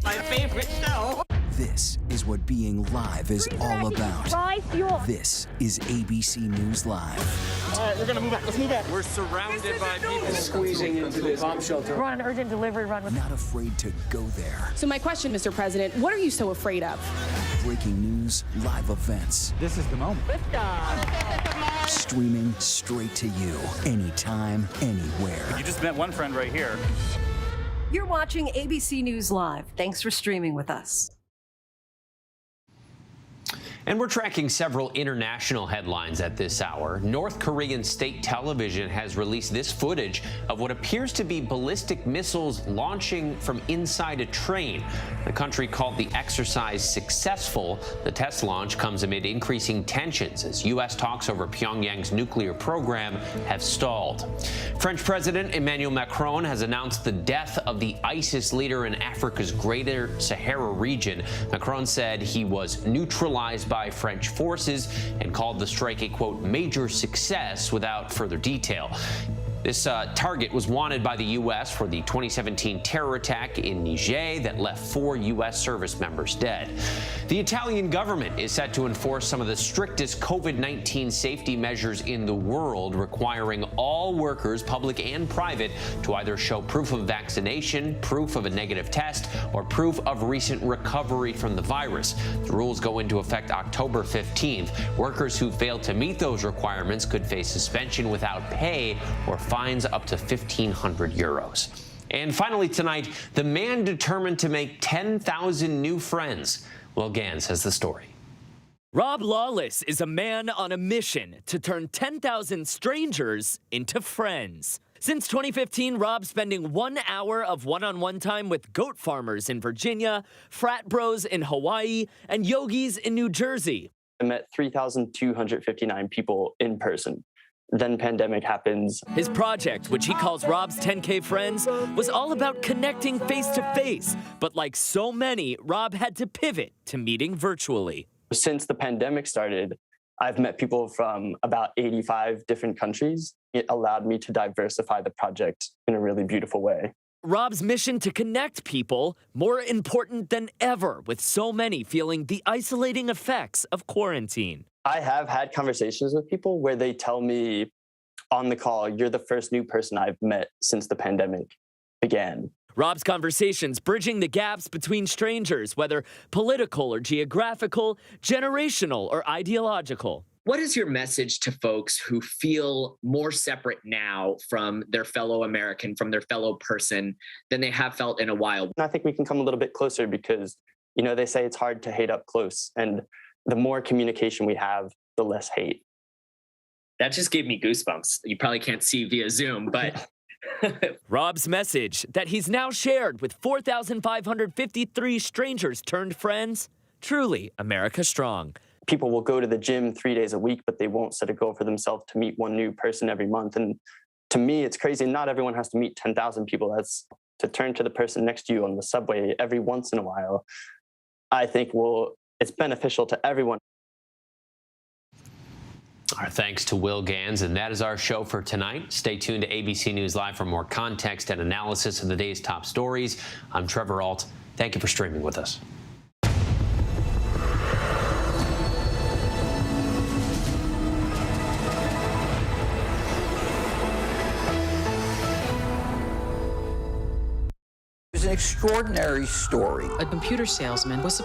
My favorite show. This is what being live is all about. Rise fuel. This is ABC News Live. All right, we're going to move back. Let's move back. We're surrounded by people squeezing into this bomb shelter. We're on an urgent delivery run. Not afraid to go there. So my question, Mr. President, what are you so afraid of? Breaking news, live events. This is the moment. Streaming straight to you, anytime, anywhere. You just met one friend right here. You're watching ABC News Live. Thanks for streaming with us. And we're tracking several international headlines at this hour. North Korean state television has released this footage of what appears to be ballistic missiles launching from inside a train. The country called the exercise successful. The test launch comes amid increasing tensions as U.S. talks over Pyongyang's nuclear program have stalled. French President Emmanuel Macron has announced the death of the ISIS leader in Africa's Greater Sahara region. Macron said he was neutralized by French forces and called the strike a, quote, major success without further detail. This target was wanted by the U.S. for the 2017 terror attack in Niger that left 4 U.S. service members dead. The Italian government is set to enforce some of the strictest COVID-19 safety measures in the world, requiring all workers, public and private, to either show proof of vaccination, proof of a negative test, or proof of recent recovery from the virus. The rules go into effect October 15th. Workers who fail to meet those requirements could face suspension without pay or fines up to 1,500 euros. And finally tonight, the man determined to make 10,000 new friends. Will Gans has the story. Rob Lawless is a man on a mission to turn 10,000 strangers into friends. Since 2015, Rob's spending 1 hour of one-on-one time with goat farmers in Virginia, frat bros in Hawaii, and yogis in New Jersey. I met 3,259 people in person. Then pandemic happens. His project, which he calls Rob's 10K Friends, was all about connecting face-to-face. But like so many, Rob had to pivot to meeting virtually. Since the pandemic started, I've met people from about 85 different countries. It allowed me to diversify the project in a really beautiful way. Rob's mission to connect people, more important than ever, with so many feeling the isolating effects of quarantine. I have had conversations with people where they tell me on the call, you're the first new person I've met since the pandemic began. Rob's conversations bridging the gaps between strangers, whether political or geographical, generational or ideological. What is your message to folks who feel more separate now from their fellow American, from their fellow person, than they have felt in a while? I think we can come a little bit closer because, you know, they say it's hard to hate up close. And the more communication we have, the less hate. That just gave me goosebumps. You probably can't see via Zoom, but... Rob's message that he's now shared with 4,553 strangers turned friends. Truly America strong. People will go to the gym 3 days a week, but they won't set a goal for themselves to meet one new person every month. And to me, it's crazy. Not everyone has to meet 10,000 people. That's to turn to the person next to you on the subway every once in a while. I think it's beneficial to everyone. Our thanks to Will Gans, and that is our show for tonight. Stay tuned to ABC News Live for more context and analysis of the day's top stories. I'm Trevor Ault. Thank you for streaming with us. It was an extraordinary story. A computer salesman was